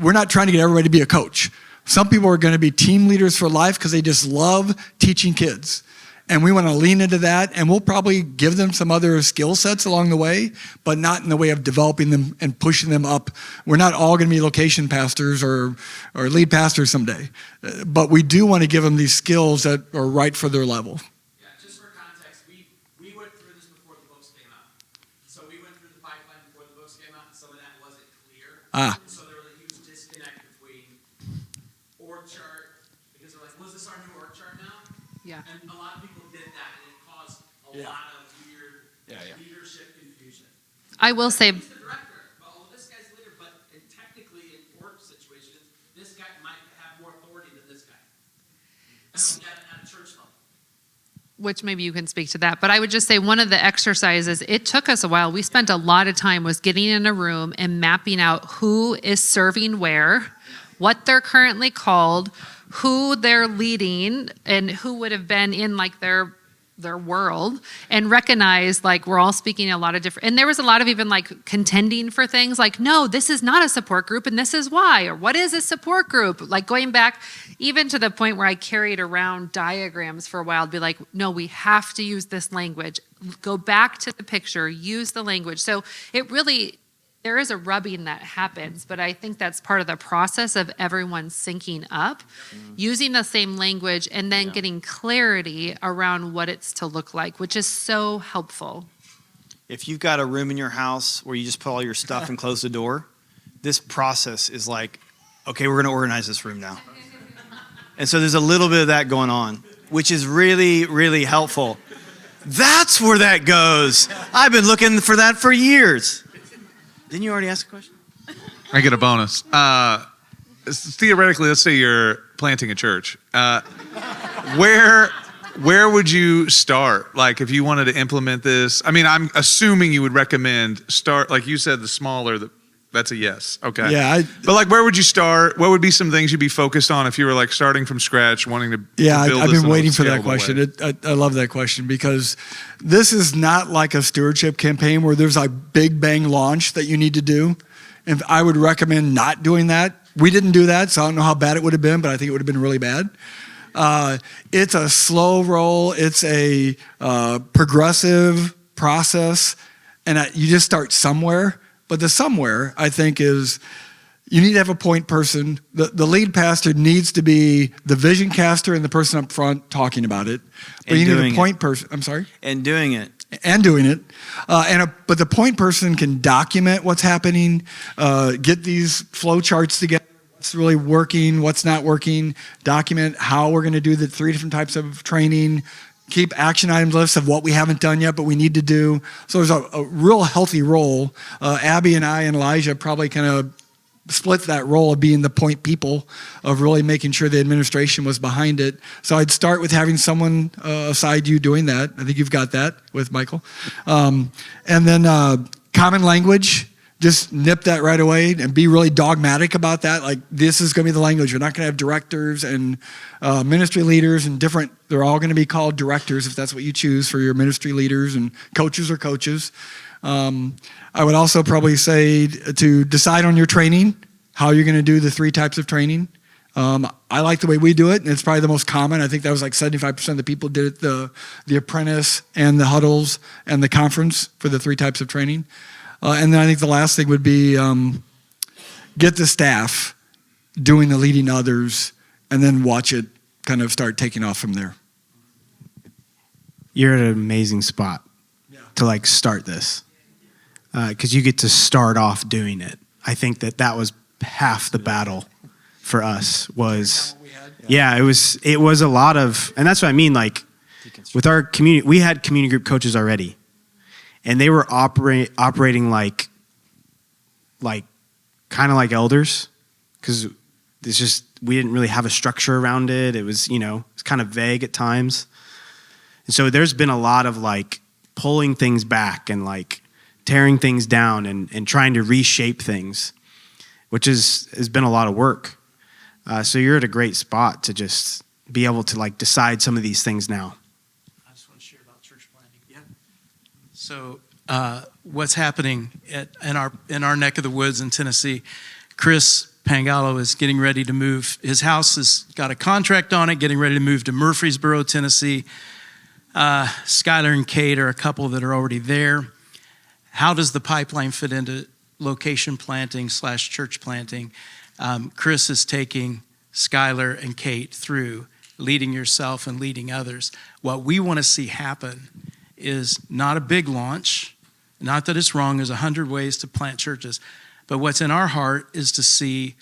We're not trying to get everybody to be a coach. Some people are going to be team leaders for life because they just love teaching kids. And we want to lean into that, and we'll probably give them some other skill sets along the way, but not in the way of developing them and pushing them up. We're not all going to be location pastors or lead pastors someday, but we do want to give them these skills that are right for their level. Yeah, just for context, we went through this before the books came out. So we went through the pipeline before the books came out, and some of that wasn't clear. So there was a huge disconnect between org chart, because they're like, was this our new org chart now? Yeah. And a lot of people did that, and it caused a lot of weird leadership confusion. I will say, He's the director. Well, this guy's the leader, but technically in work situations, this guy might have more authority than this guy. At a church level. which maybe you can speak to that, but I would just say one of the exercises, it took us a while. We spent a lot of time was getting in a room and mapping out who is serving where, what they're currently called, who they're leading, and who would have been in like their world, and recognize like we're all speaking a lot of different, and there was a lot of even like contending for things like, no, this is not a support group and this is why, or what is a support group? Like going back even to the point where I carried around diagrams for a while to be like, no, we have to use this language, go back to the picture, use the language. So it really, there is a rubbing that happens, but I think that's part of the process of everyone syncing up, using the same language, and then getting clarity around what it's to look like, which is so helpful. If you've got a room in your house where you just put all your stuff and close the door, this process is like, okay, we're going to organize this room now. And so there's a little bit of that going on, which is really, really helpful. That's where that goes. I've been looking for that for years. Didn't you already ask a question? I get a bonus. Theoretically, let's say you're planting a church. Where would you start? Like, if you wanted to implement this, I mean, I'm assuming you would recommend start, like you said, the smaller. That's a yes. Okay. Yeah. But like, where would you start? What would be some things you'd be focused on if you were like starting from scratch, wanting to? Yeah, to build I've this been in a waiting for that scalable question. way? I love that question because this is not like a stewardship campaign where there's a big bang launch that you need to do. And I would recommend not doing that. We didn't do that, so I don't know how bad it would have been, but I think it would have been really bad. It's a slow roll. It's a progressive process, and you just start somewhere. But the somewhere, I think, is you need to have a point person. The lead pastor needs to be the vision caster and the person up front talking about it. But you need a point person. I'm sorry? And doing it. And doing it. But the point person can document what's happening, get these flow charts together, what's really working, what's not working, document how we're going to do the 3 different types of training, keep action items lists of what we haven't done yet, but we need to do. So there's a real healthy role. Abby and I and Elijah probably kind of split that role of being the point people, of really making sure the administration was behind it. So I'd start with having someone aside you doing that. I think you've got that with Michael. And then common language. Just nip that right away and be really dogmatic about that. Like, this is going to be the language. You're not going to have directors and ministry leaders and different. They're all going to be called directors if that's what you choose for your ministry leaders, and coaches are coaches. I would also probably say to decide on your training, how you're going to do the 3 types of training. I like the way we do it, and it's probably the most common. I think that was like 75% of the people did it, the apprentice and the huddles and the conference for the 3 types of training. And then I think the last thing would be get the staff doing the leading others, and then watch it kind of start taking off from there. You're at an amazing spot to like start this because you get to start off doing it. I think that was half the battle for us was, yeah, it was a lot of, and that's what I mean, like with our community, we had community group coaches already, and they were operating like kind of like elders, because it's just, we didn't really have a structure around it. It was, it's kind of vague at times. And so there's been a lot of like pulling things back and like tearing things down and trying to reshape things, which has been a lot of work. So you're at a great spot to just be able to like decide some of these things now. I just want to share about church planting. Yeah. So what's happening in our neck of the woods in Tennessee? Chris Pangallo is getting ready to move. His house has got a contract on it, getting ready to move to Murfreesboro, Tennessee. Skylar and Kate are a couple that are already there. How does the pipeline fit into location planting / church planting? Chris is taking Skylar and Kate through leading yourself and leading others. What we want to see happen is not a big launch, not that it's wrong, there's 100 ways to plant churches, but what's in our heart is to see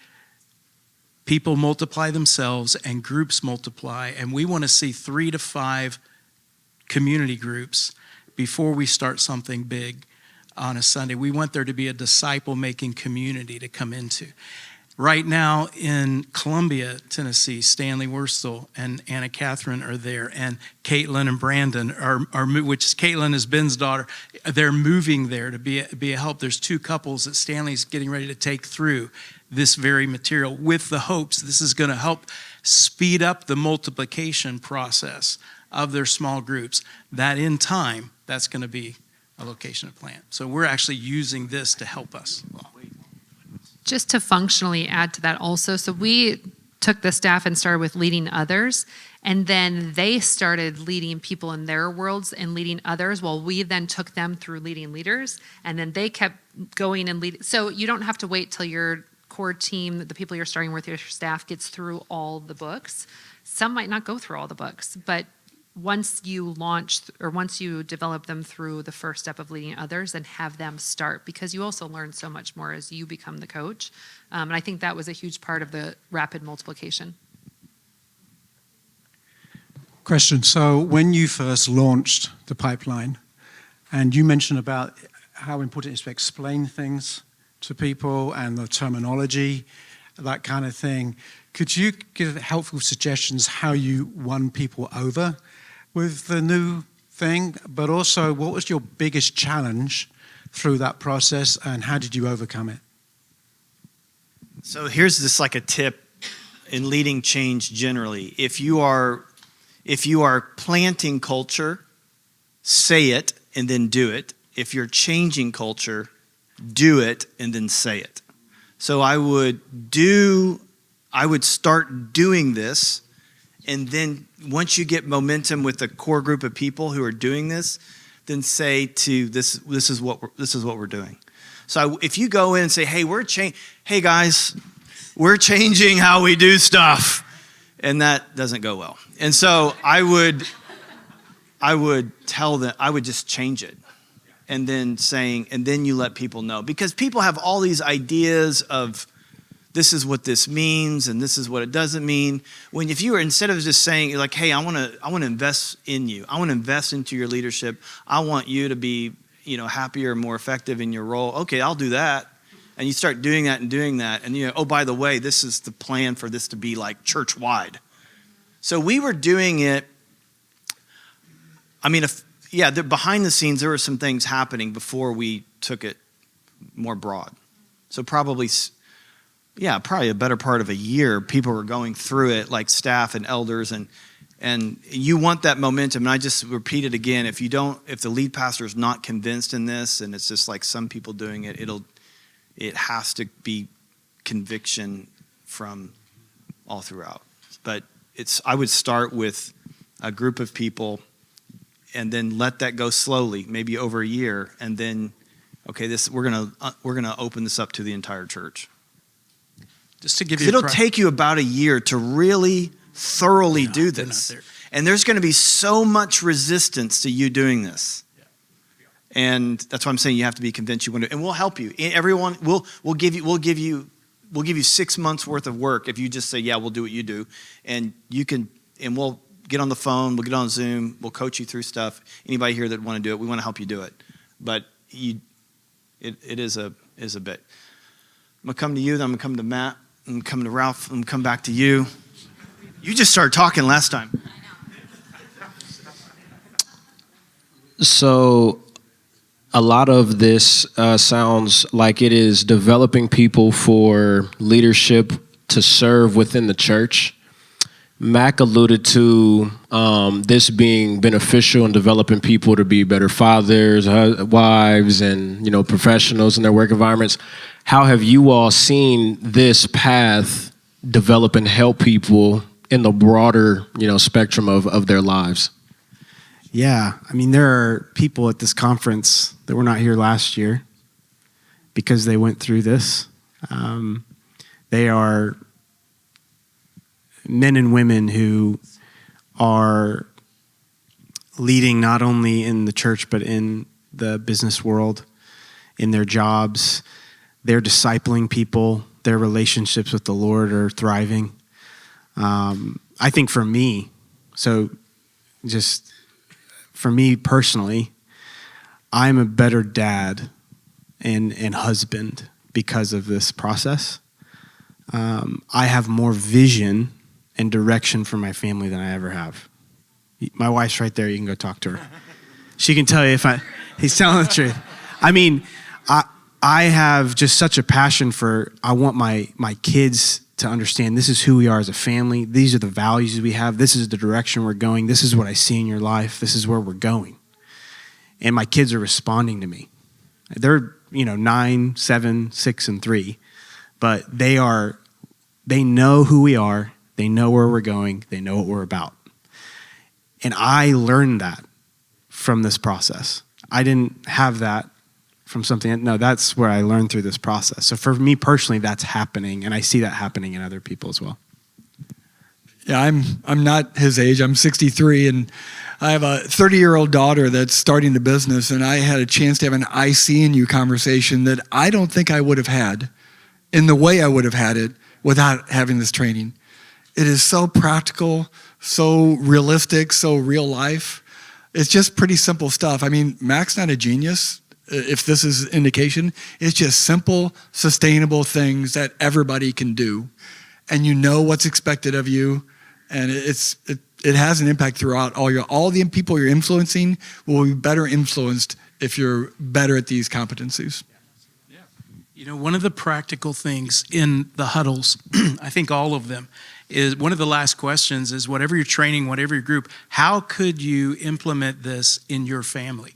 people multiply themselves and groups multiply, and we want to see 3 to 5 community groups before we start something big on a Sunday. We want there to be a disciple-making community to come into. Right now in Columbia, Tennessee, Stanley Wurstel and Anna Catherine are there, and Caitlin and Brandon are which is Caitlin is Ben's daughter. They're moving there to be a help. There's 2 couples that Stanley's getting ready to take through this very material with the hopes this is going to help speed up the multiplication process of their small groups. That in time, that's going to be a location of plant. So we're actually using this to help us. Just to functionally add to that also, so we took the staff and started with leading others, and then they started leading people in their worlds and leading others, while we then took them through leading leaders, and then they kept going and leading. So you don't have to wait till your core team, the people you're starting with, your staff, gets through all the books. Some might not go through all the books, but once you launch or once you develop them through the first step of leading others, and have them start, because you also learn so much more as you become the coach. And I think that was a huge part of the rapid multiplication. Question. So when you first launched the pipeline, and you mentioned about how important it is to explain things to people and the terminology, that kind of thing, could you give helpful suggestions how you won people over with the new thing? But also, what was your biggest challenge through that process, and how did you overcome it? So here's just like a tip in leading change generally. If you are planting culture, say it and then do it. If you're changing culture, do it and then say it. So I would start doing this, and then once you get momentum with a core group of people who are doing this, then say to this is what we're doing. So if you go in and say, hey guys, we're changing how we do stuff, and that doesn't go well. And so I would tell them, I would just change it. And then you let people know, because people have all these ideas of this is what this means and this is what it doesn't mean. If you were, instead of just saying like, hey, I want to invest in you. I want to invest into your leadership. I want you to be, happier and more effective in your role. Okay, I'll do that. And you start doing that, and oh, by the way, this is the plan for this to be like church wide. So we were doing it. Behind the scenes, there were some things happening before we took it more broad. So probably a better part of a year, people were going through it, like staff and elders, and you want that momentum. And I just repeat it again: if the lead pastor is not convinced in this, and it's just like some people doing it, it has to be conviction from all throughout. But I would start with a group of people, and then let that go slowly, maybe over a year, and then, okay, we're gonna open this up to the entire church. Just to give you, it'll take you about a year to really thoroughly do this, and there's going to be so much resistance to you doing this, and that's why I'm saying you have to be convinced you want to, and we'll help you. Everyone, we'll give you we'll give you 6 months worth of work if you just say, yeah, we'll do what you do. And you can, and we'll get on the phone, we'll get on Zoom, we'll coach you through stuff. Anybody here that want to do it, we want to help you do it. But it is a bit. I'm going to come to you, then I'm going to come to Matt, I'm going to come to Ralph, I'm going to come back to you. You just started talking last time. So a lot of this sounds like it is developing people for leadership to serve within the church. Mac alluded to this being beneficial in developing people to be better fathers, wives, and professionals in their work environments. How have you all seen this path develop and help people in the broader spectrum of their lives? Yeah, I mean, there are people at this conference that were not here last year because they went through this. They are men and women who are leading not only in the church but in the business world, in their jobs. They're discipling people. Their relationships with the Lord are thriving. I think for me, for me personally, I'm a better dad and husband because of this process. I have more vision and direction for my family than I ever have. My wife's right there. You can go talk to her. She can tell you he's telling the truth. I mean, I have just such a passion for, I want my kids to understand this is who we are as a family. These are the values we have. This is the direction we're going. This is what I see in your life. This is where we're going. And my kids are responding to me. They're, 9, 7, 6, and 3, but they know who we are. They know where we're going. They know what we're about. And I learned that from this process. I didn't have that from something. No, that's where I learned through this process. So for me personally, that's happening, and I see that happening in other people as well. Yeah, I'm not his age. I'm 63, and I have a 30-year-old daughter that's starting the business, and I had a chance to have an I see in you conversation that I don't think I would have had in the way I would have had it without having this training. It is so practical, so realistic, so real life. It's just pretty simple stuff. I mean, Mac's not a genius, if this is indication. It's just simple, sustainable things that everybody can do. And you know what's expected of you. And it has an impact throughout all the people you're influencing will be better influenced if you're better at these competencies. One of the practical things in the huddles, I think all of them, is one of the last questions is whatever you're training, whatever your group, how could you implement this in your family?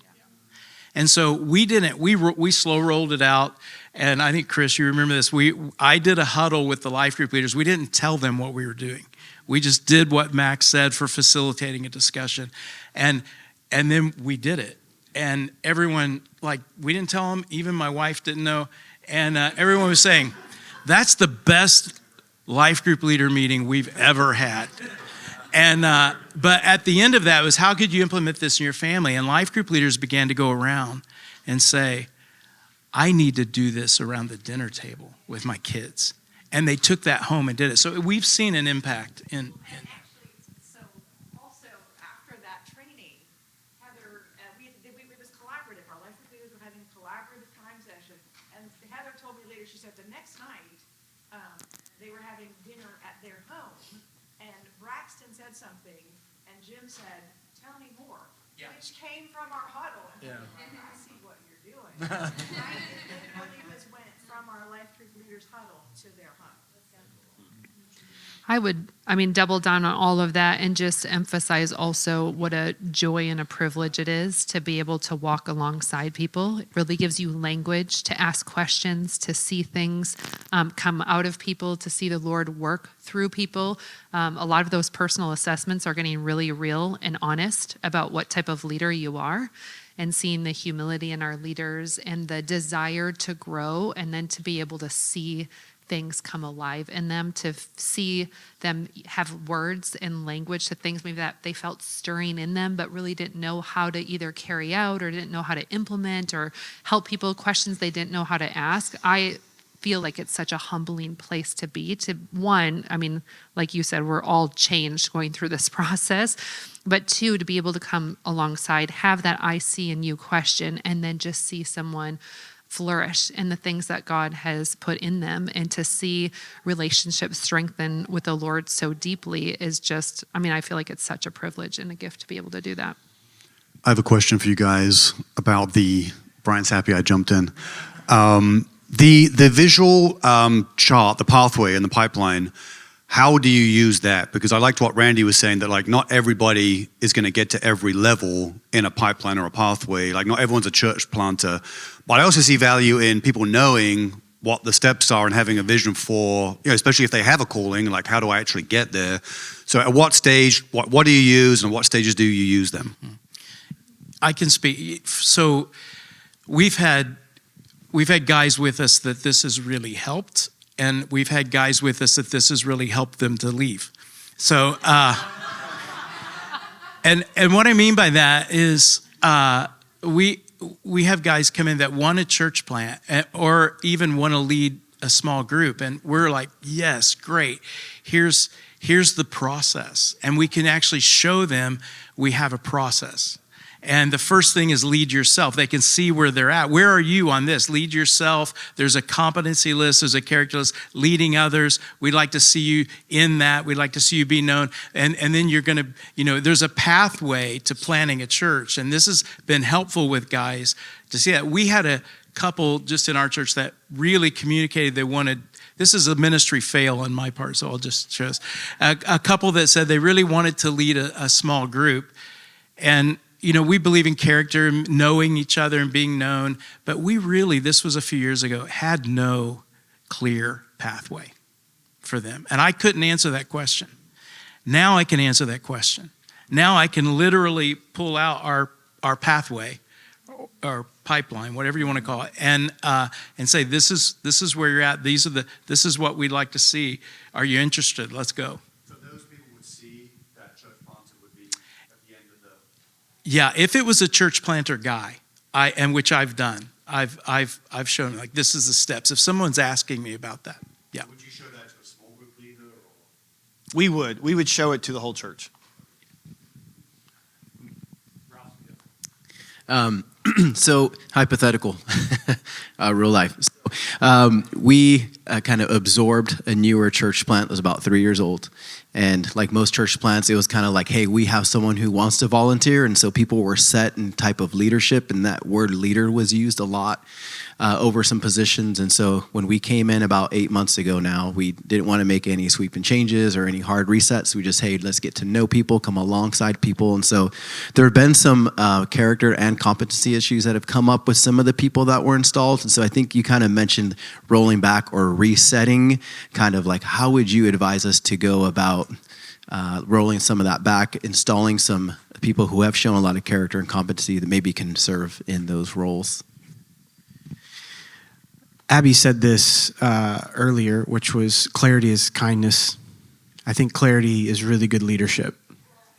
And so we didn't. We slow rolled it out. And I think, Chris, you remember this. I did a huddle with the life group leaders. We didn't tell them what we were doing. We just did what Max said for facilitating a discussion. And then we did it. And everyone, we didn't tell them. Even my wife didn't know. And everyone was saying, that's the best life group leader meeting we've ever had. And but at the end of that was, how could you implement this in your family? And life group leaders began to go around and say, I need to do this around the dinner table with my kids. And they took that home and did it. So we've seen an impact in So also after that training, Heather, it was collaborative. Our life group leaders were having a collaborative time session. And Heather told me later, she said the next night, they were having dinner at their home. And Braxton said something, and Jim said, tell me more, which came from our huddle. And I see what you're doing. Right? It really just went from our life group leaders huddle to their huddle. I would, double down on all of that and just emphasize also what a joy and a privilege it is to be able to walk alongside people. It really gives you language to ask questions, to see things come out of people, to see the Lord work through people. A lot of those personal assessments are getting really real and honest about what type of leader you are, and seeing the humility in our leaders and the desire to grow, and then to be able to see things come alive in them, to see them have words and language to things maybe that they felt stirring in them, but really didn't know how to either carry out or didn't know how to implement or help people, questions they didn't know how to ask. I feel like it's such a humbling place to be. To one, I mean, like you said, we're all changed going through this process. But two, to be able to come alongside, have that I see in you question, and then just see someone flourish in the things that God has put in them, and to see relationships strengthen with the Lord so deeply is just, I mean, I feel like it's such a privilege and a gift to be able to do that. I have a question for you guys about Brian's happy I jumped in. The visual chart, the pathway and the pipeline, how do you use that? Because I liked what Randy was saying, that like not everybody is going to get to every level in a pipeline or a pathway. Like not everyone's a church planter. But I also see value in people knowing what the steps are and having a vision for, especially if they have a calling, like how do I actually get there? So at what stage, what do you use, and what stages do you use them? I can speak. So we've had guys with us that this has really helped, and we've had guys with us that this has really helped them to leave. So, and what I mean by that is we have guys come in that want a church plant or even want to lead a small group, and we're like, yes, great. Here's the process, and we can actually show them we have a process. And the first thing is lead yourself. They can see where they're at. Where are you on this? Lead yourself. There's a competency list. There's a character list. Leading others. We'd like to see you in that. We'd like to see you be known. And then you're going to, there's a pathway to planning a church. And this has been helpful with guys to see that. We had a couple just in our church that really communicated they wanted. This is a ministry fail on my part, so I'll just show us. A couple that said they really wanted to lead a small group. And we believe in character, knowing each other and being known, but we really, this was a few years ago, had no clear pathway for them. And I couldn't answer that question. Now I can answer that question. Now I can literally pull out our pathway, our pipeline, whatever you want to call it, and say, this is where you're at. This is what we'd like to see. Are you interested? Let's go. Yeah, if it was a church planter guy, which I've done, I've shown like this is the steps. If someone's asking me about that, yeah. Would you show that to a small group leader? Or? We would show it to the whole church. So hypothetical, real life. So, we kind of absorbed a newer church plant that was about 3 years old. And like most church plants, it was kind of like, hey, we have someone who wants to volunteer. And so people were set in type of leadership, and that word leader was used a lot over some positions. And so when we came in about 8 months ago now, we didn't want to make any sweeping changes or any hard resets. We just, hey, let's get to know people, come alongside people. And so there have been some character and competency issues that have come up with some of the people that were installed. And so I think you kind of mentioned rolling back or resetting, kind of like how would you advise us to go about rolling some of that back, installing some people who have shown a lot of character and competency that maybe can serve in those roles? Abby said this earlier, which was clarity is kindness. I think clarity is really good leadership.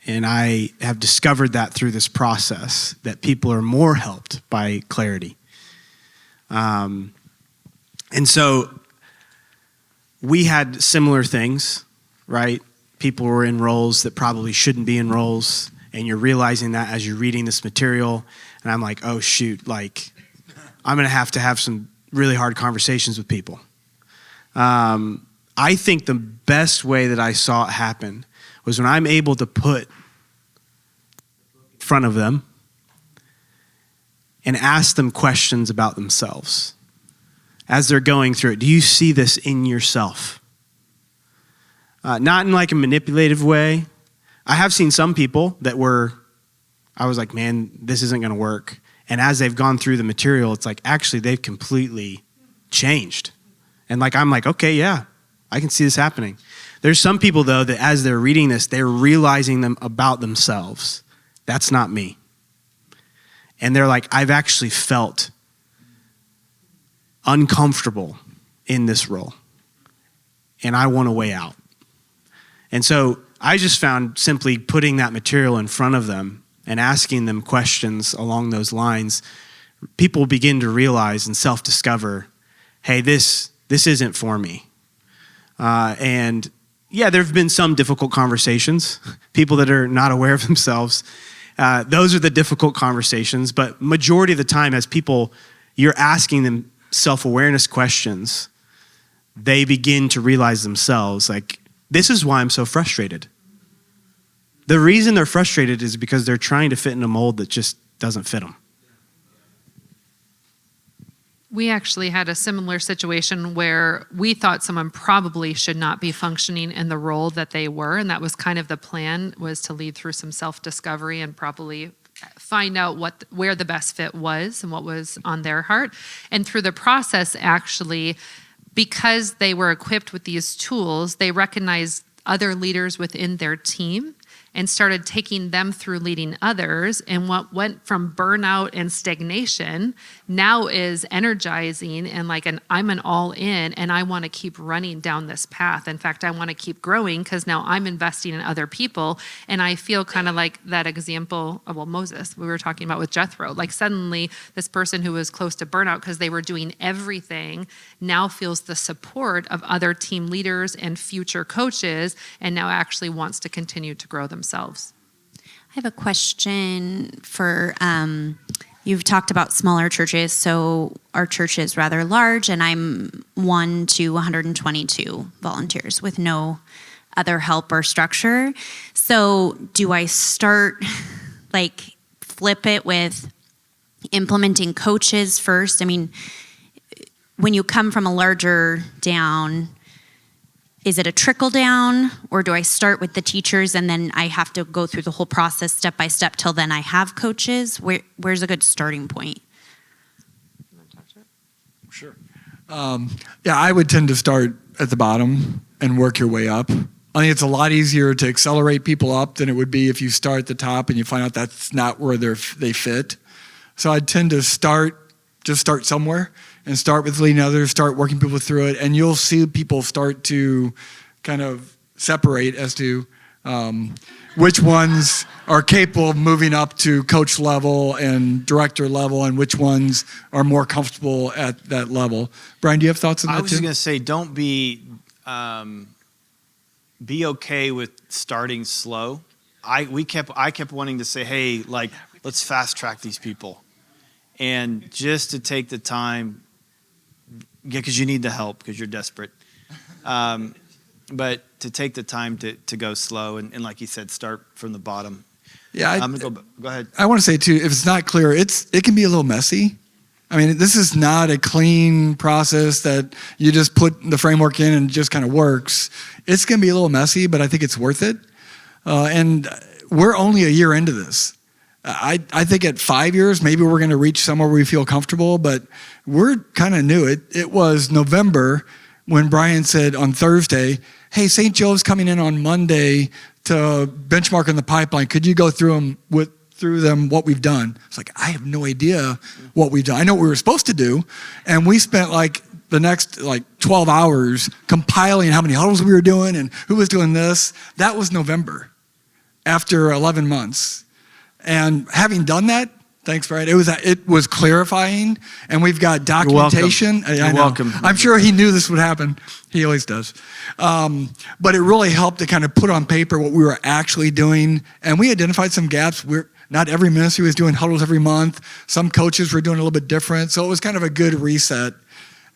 And I have discovered that through this process, that people are more helped by clarity. And so we had similar things, right? People were in roles that probably shouldn't be in roles, and you're realizing that as you're reading this material. And I'm like, oh shoot, like I'm going to have some really hard conversations with people. I think the best way that I saw it happen was when I'm able to put in front of them and ask them questions about themselves as they're going through it. Do you see this in yourself? Not in like a manipulative way. I have seen some people that I was like, man, this isn't going to work. And as they've gone through the material, it's like, actually, they've completely changed. And like, I'm like, okay, yeah, I can see this happening. There's some people, though, that as they're reading this, they're realizing them about themselves. That's not me. And they're like, I've actually felt uncomfortable in this role. And I want a way out. And so I just found simply putting that material in front of them and asking them questions along those lines, people begin to realize and self-discover, hey, this this isn't for me. And yeah, there have been some difficult conversations, people that are not aware of themselves. Those are the difficult conversations, but majority of the time as people, you're asking them self-awareness questions, they begin to realize themselves, like, this is why I'm so frustrated. The reason they're frustrated is because they're trying to fit in a mold that just doesn't fit them. We actually had a similar situation where we thought someone probably should not be functioning in the role that they were, and that was kind of the plan, was to lead through some self-discovery and probably find out where the best fit was and what was on their heart. And through the process, actually, because they were equipped with these tools, they recognized other leaders within their team and started taking them through leading others. And what went from burnout and stagnation now is energizing and like I'm an all in and I want to keep running down this path. In fact, I want to keep growing because now I'm investing in other people. And I feel kind of like that example of, well, Moses, we were talking about with Jethro, like suddenly this person who was close to burnout because they were doing everything now feels the support of other team leaders and future coaches and now actually wants to continue to grow themselves. I have a question for, you've talked about smaller churches, so our church is rather large, and I'm 1 to 122 volunteers with no other help or structure. So do I start, like, flip it with implementing coaches first? I mean, when you come from a larger down, is it a trickle down, or do I start with the teachers and then I have to go through the whole process step by step till then I have coaches? Where's a good starting point? Sure. Yeah, I would tend to start at the bottom and work your way up. I think it's a lot easier to accelerate people up than it would be if you start at the top and you find out that's not where they fit. So I'd tend to start somewhere and start with leading others, start working people through it, and you'll see people start to kind of separate as to which ones are capable of moving up to coach level and director level and which ones are more comfortable at that level. Brian, do you have thoughts on that I too? was just going to say, don't be okay with starting slow. I kept wanting to say, hey, like, let's fast track these people. And just to take the time, because you need the help because you're desperate. But to take the time to go slow and like you said, start from the bottom. Yeah, I'm gonna go ahead. I want to say too, if it's not clear, it can be a little messy. I mean, this is not a clean process that you just put the framework in and it just kind of works. It's going to be a little messy, but I think it's worth it. And we're only a year into this. I think at 5 years, maybe we're going to reach somewhere where we feel comfortable, but we're kind of new. It was November when Brian said on Thursday, hey, St. Joe's coming in on Monday to benchmark in the pipeline. Could you go through them what we've done? It's like, I have no idea what we've done. I know what we were supposed to do, and we spent like the next 12 hours compiling how many huddles we were doing and who was doing this. That was November after 11 months. And having done that, thanks, Brian, it was clarifying, and we've got documentation. You're welcome. I'm sure he knew this would happen. He always does. But it really helped to kind of put on paper what we were actually doing, and we identified some gaps. Not every ministry was doing huddles every month. Some coaches were doing a little bit different, so it was kind of a good reset.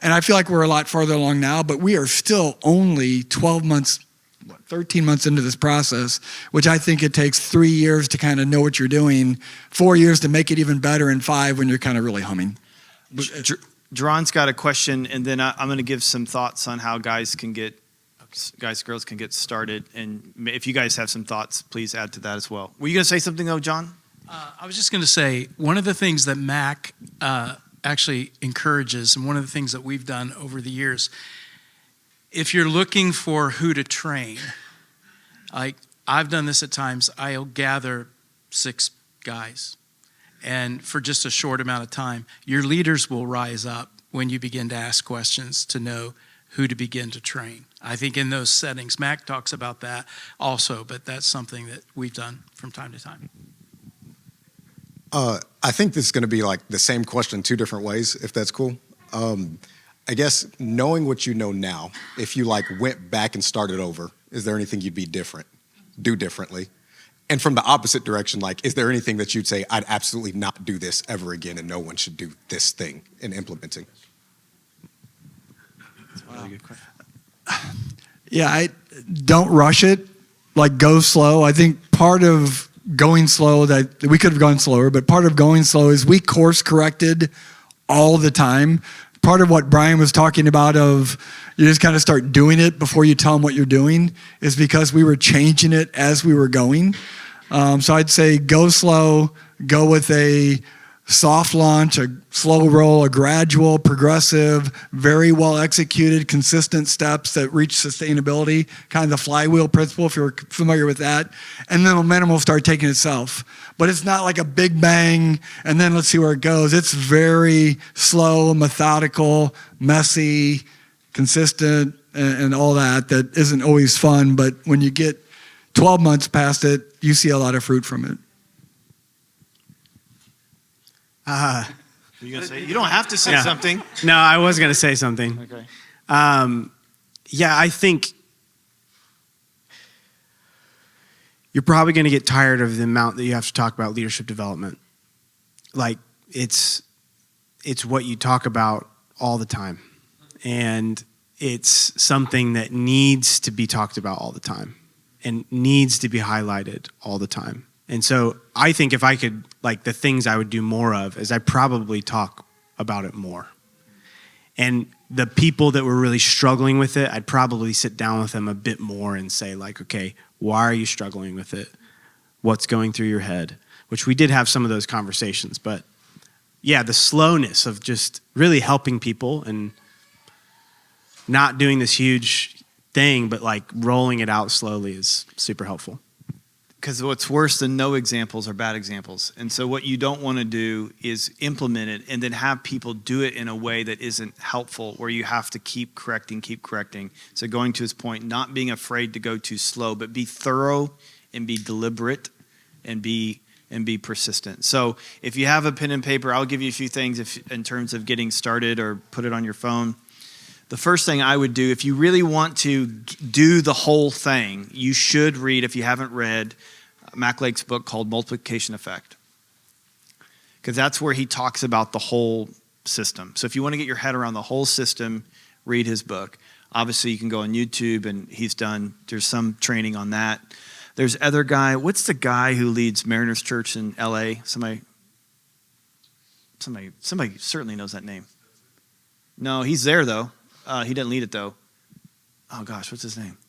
And I feel like we're a lot farther along now, but we are still only 13 months into this process, which I think it takes 3 years to kind of know what you're doing, 4 years to make it even better, and 5 when you're kind of really humming. Jeron's got a question, and then I'm going to give some thoughts on how girls can get started. And if you guys have some thoughts, please add to that as well. Were you going to say something though, John? I was just going to say, one of the things that MAC actually encourages, and one of the things that we've done over the years, if you're looking for who to train, like I've done this at times, I'll gather 6 guys. And for just a short amount of time, your leaders will rise up when you begin to ask questions to know who to begin to train. I think in those settings, Mac talks about that also, but that's something that we've done from time to time. I think this is going to be like the same question 2 different ways, if that's cool. I guess knowing what you know now, if you like went back and started over, is there anything you'd do differently? And from the opposite direction, like, is there anything that you'd say, I'd absolutely not do this ever again and no one should do this thing in implementing? That's a really good question. Yeah, I don't rush it. Like, go slow. I think part of going slow, that we could have gone slower, but part of going slow is we course corrected all the time. Part of what Brian was talking about of you just kind of start doing it before you tell them what you're doing is because we were changing it as we were going. So I'd say go slow, go with a soft launch, a slow roll, a gradual, progressive, very well executed, consistent steps that reach sustainability, kind of the flywheel principle, if you're familiar with that. And then momentum will start taking itself. But it's not like a big bang, and then let's see where it goes. It's very slow, methodical, messy, consistent, and all that isn't always fun. But when you get 12 months past it, you see a lot of fruit from it. You gonna say? You don't have to say something. No, I was going to say something. Okay. Yeah, I think you're probably going to get tired of the amount that you have to talk about leadership development. Like, it's what you talk about all the time. And it's something that needs to be talked about all the time and needs to be highlighted all the time. And so I think if I could, like, the things I would do more of is I'd probably talk about it more. And the people that were really struggling with it, I'd probably sit down with them a bit more and say, like, okay, why are you struggling with it? What's going through your head? Which we did have some of those conversations. But yeah, the slowness of just really helping people and not doing this huge thing, but like rolling it out slowly is super helpful. Because what's worse than no examples are bad examples. And so what you don't want to do is implement it and then have people do it in a way that isn't helpful, where you have to keep correcting. So going to his point, not being afraid to go too slow, but be thorough and be deliberate and be persistent. So if you have a pen and paper, I'll give you a few things in terms of getting started, or put it on your phone. The first thing I would do, if you really want to do the whole thing, you should read, if you haven't read, Mac Lake's book called Multiplication Effect. Because that's where he talks about the whole system. So if you want to get your head around the whole system, read his book. Obviously, you can go on YouTube, and there's some training on that. There's other guy, what's the guy who leads Mariners Church in LA? Somebody certainly knows that name. No, he's there though. He doesn't lead it though. Oh gosh, what's his name?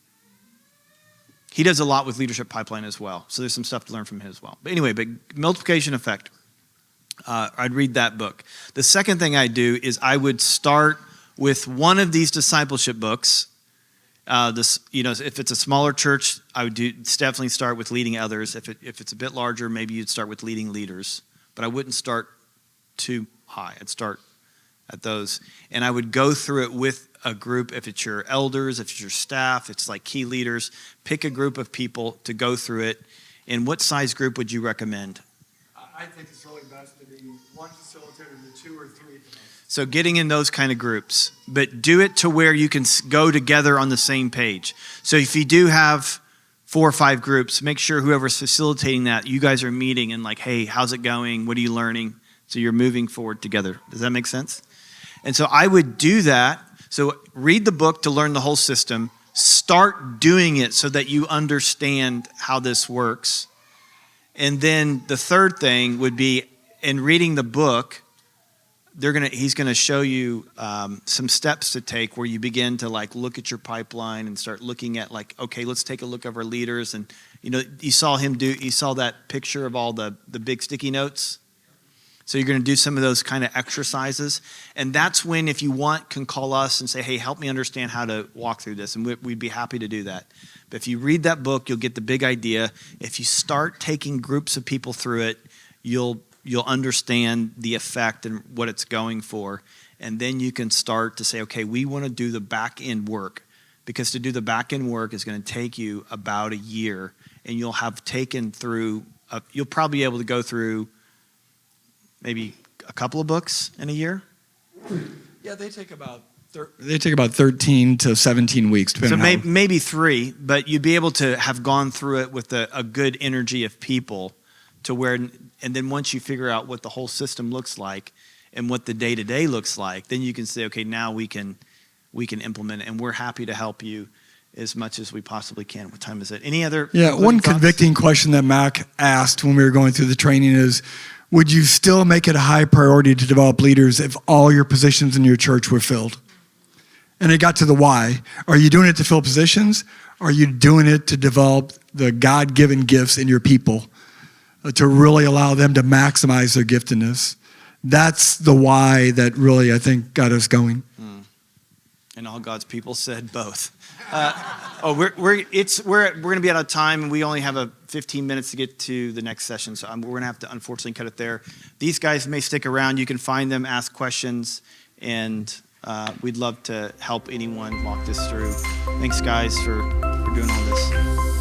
He does a lot with Leadership Pipeline as well. So there's some stuff to learn from him as well. But anyway, Multiplication Effect. I'd read that book. The second thing I do is I would start with one of these discipleship books. If it's a smaller church, I would definitely start with leading others. If it's a bit larger, maybe you'd start with leading leaders. But I wouldn't start too high. I'd start at those. And I would go through it with a group. If it's your elders, if it's your staff, it's like key leaders, pick a group of people to go through it. And what size group would you recommend? I think it's really best to be one facilitator to 2 or 3. So getting in those kind of groups, but do it to where you can go together on the same page. So if you do have 4 or 5 groups, make sure whoever's facilitating that, you guys are meeting and like, hey, how's it going? What are you learning? So you're moving forward together. Does that make sense? And so I would do that. So read the book to learn the whole system. Start doing it so that you understand how this works. And then the third thing would be, in reading the book, he's gonna show you some steps to take where you begin to like look at your pipeline and start looking at like, okay, let's take a look at our leaders. And you saw that picture of all the big sticky notes. So you're going to do some of those kind of exercises. And that's when, if you want, can call us and say, hey, help me understand how to walk through this. And we'd be happy to do that. But if you read that book, you'll get the big idea. If you start taking groups of people through it, you'll understand the effect and what it's going for. And then you can start to say, okay, we want to do the back end work. Because to do the back end work is going to take you about a year. And you'll have taken through, you'll probably be able to go through maybe a couple of books in a year? Yeah, they take about They take about 13 to 17 weeks, So depending on how. maybe 3, but you'd be able to have gone through it with a good energy of people to where, and then once you figure out what the whole system looks like and what the day-to-day looks like, then you can say, okay, now we can implement it, and we're happy to help you as much as we possibly can. What time is it? Any other? Yeah, one thoughts? convicting question that Mac asked when we were going through the training is, would you still make it a high priority to develop leaders if all your positions in your church were filled? And it got to the why. Are you doing it to fill positions? Or are you doing it to develop the God-given gifts in your people to really allow them to maximize their giftedness? That's the why that really, I think, got us going. And all God's people said both. We're going to be out of time, and we only have 15 minutes to get to the next session, so we're going to have to unfortunately cut it there. These guys may stick around. You can find them, ask questions, and we'd love to help anyone walk this through. Thanks, guys, for doing all this.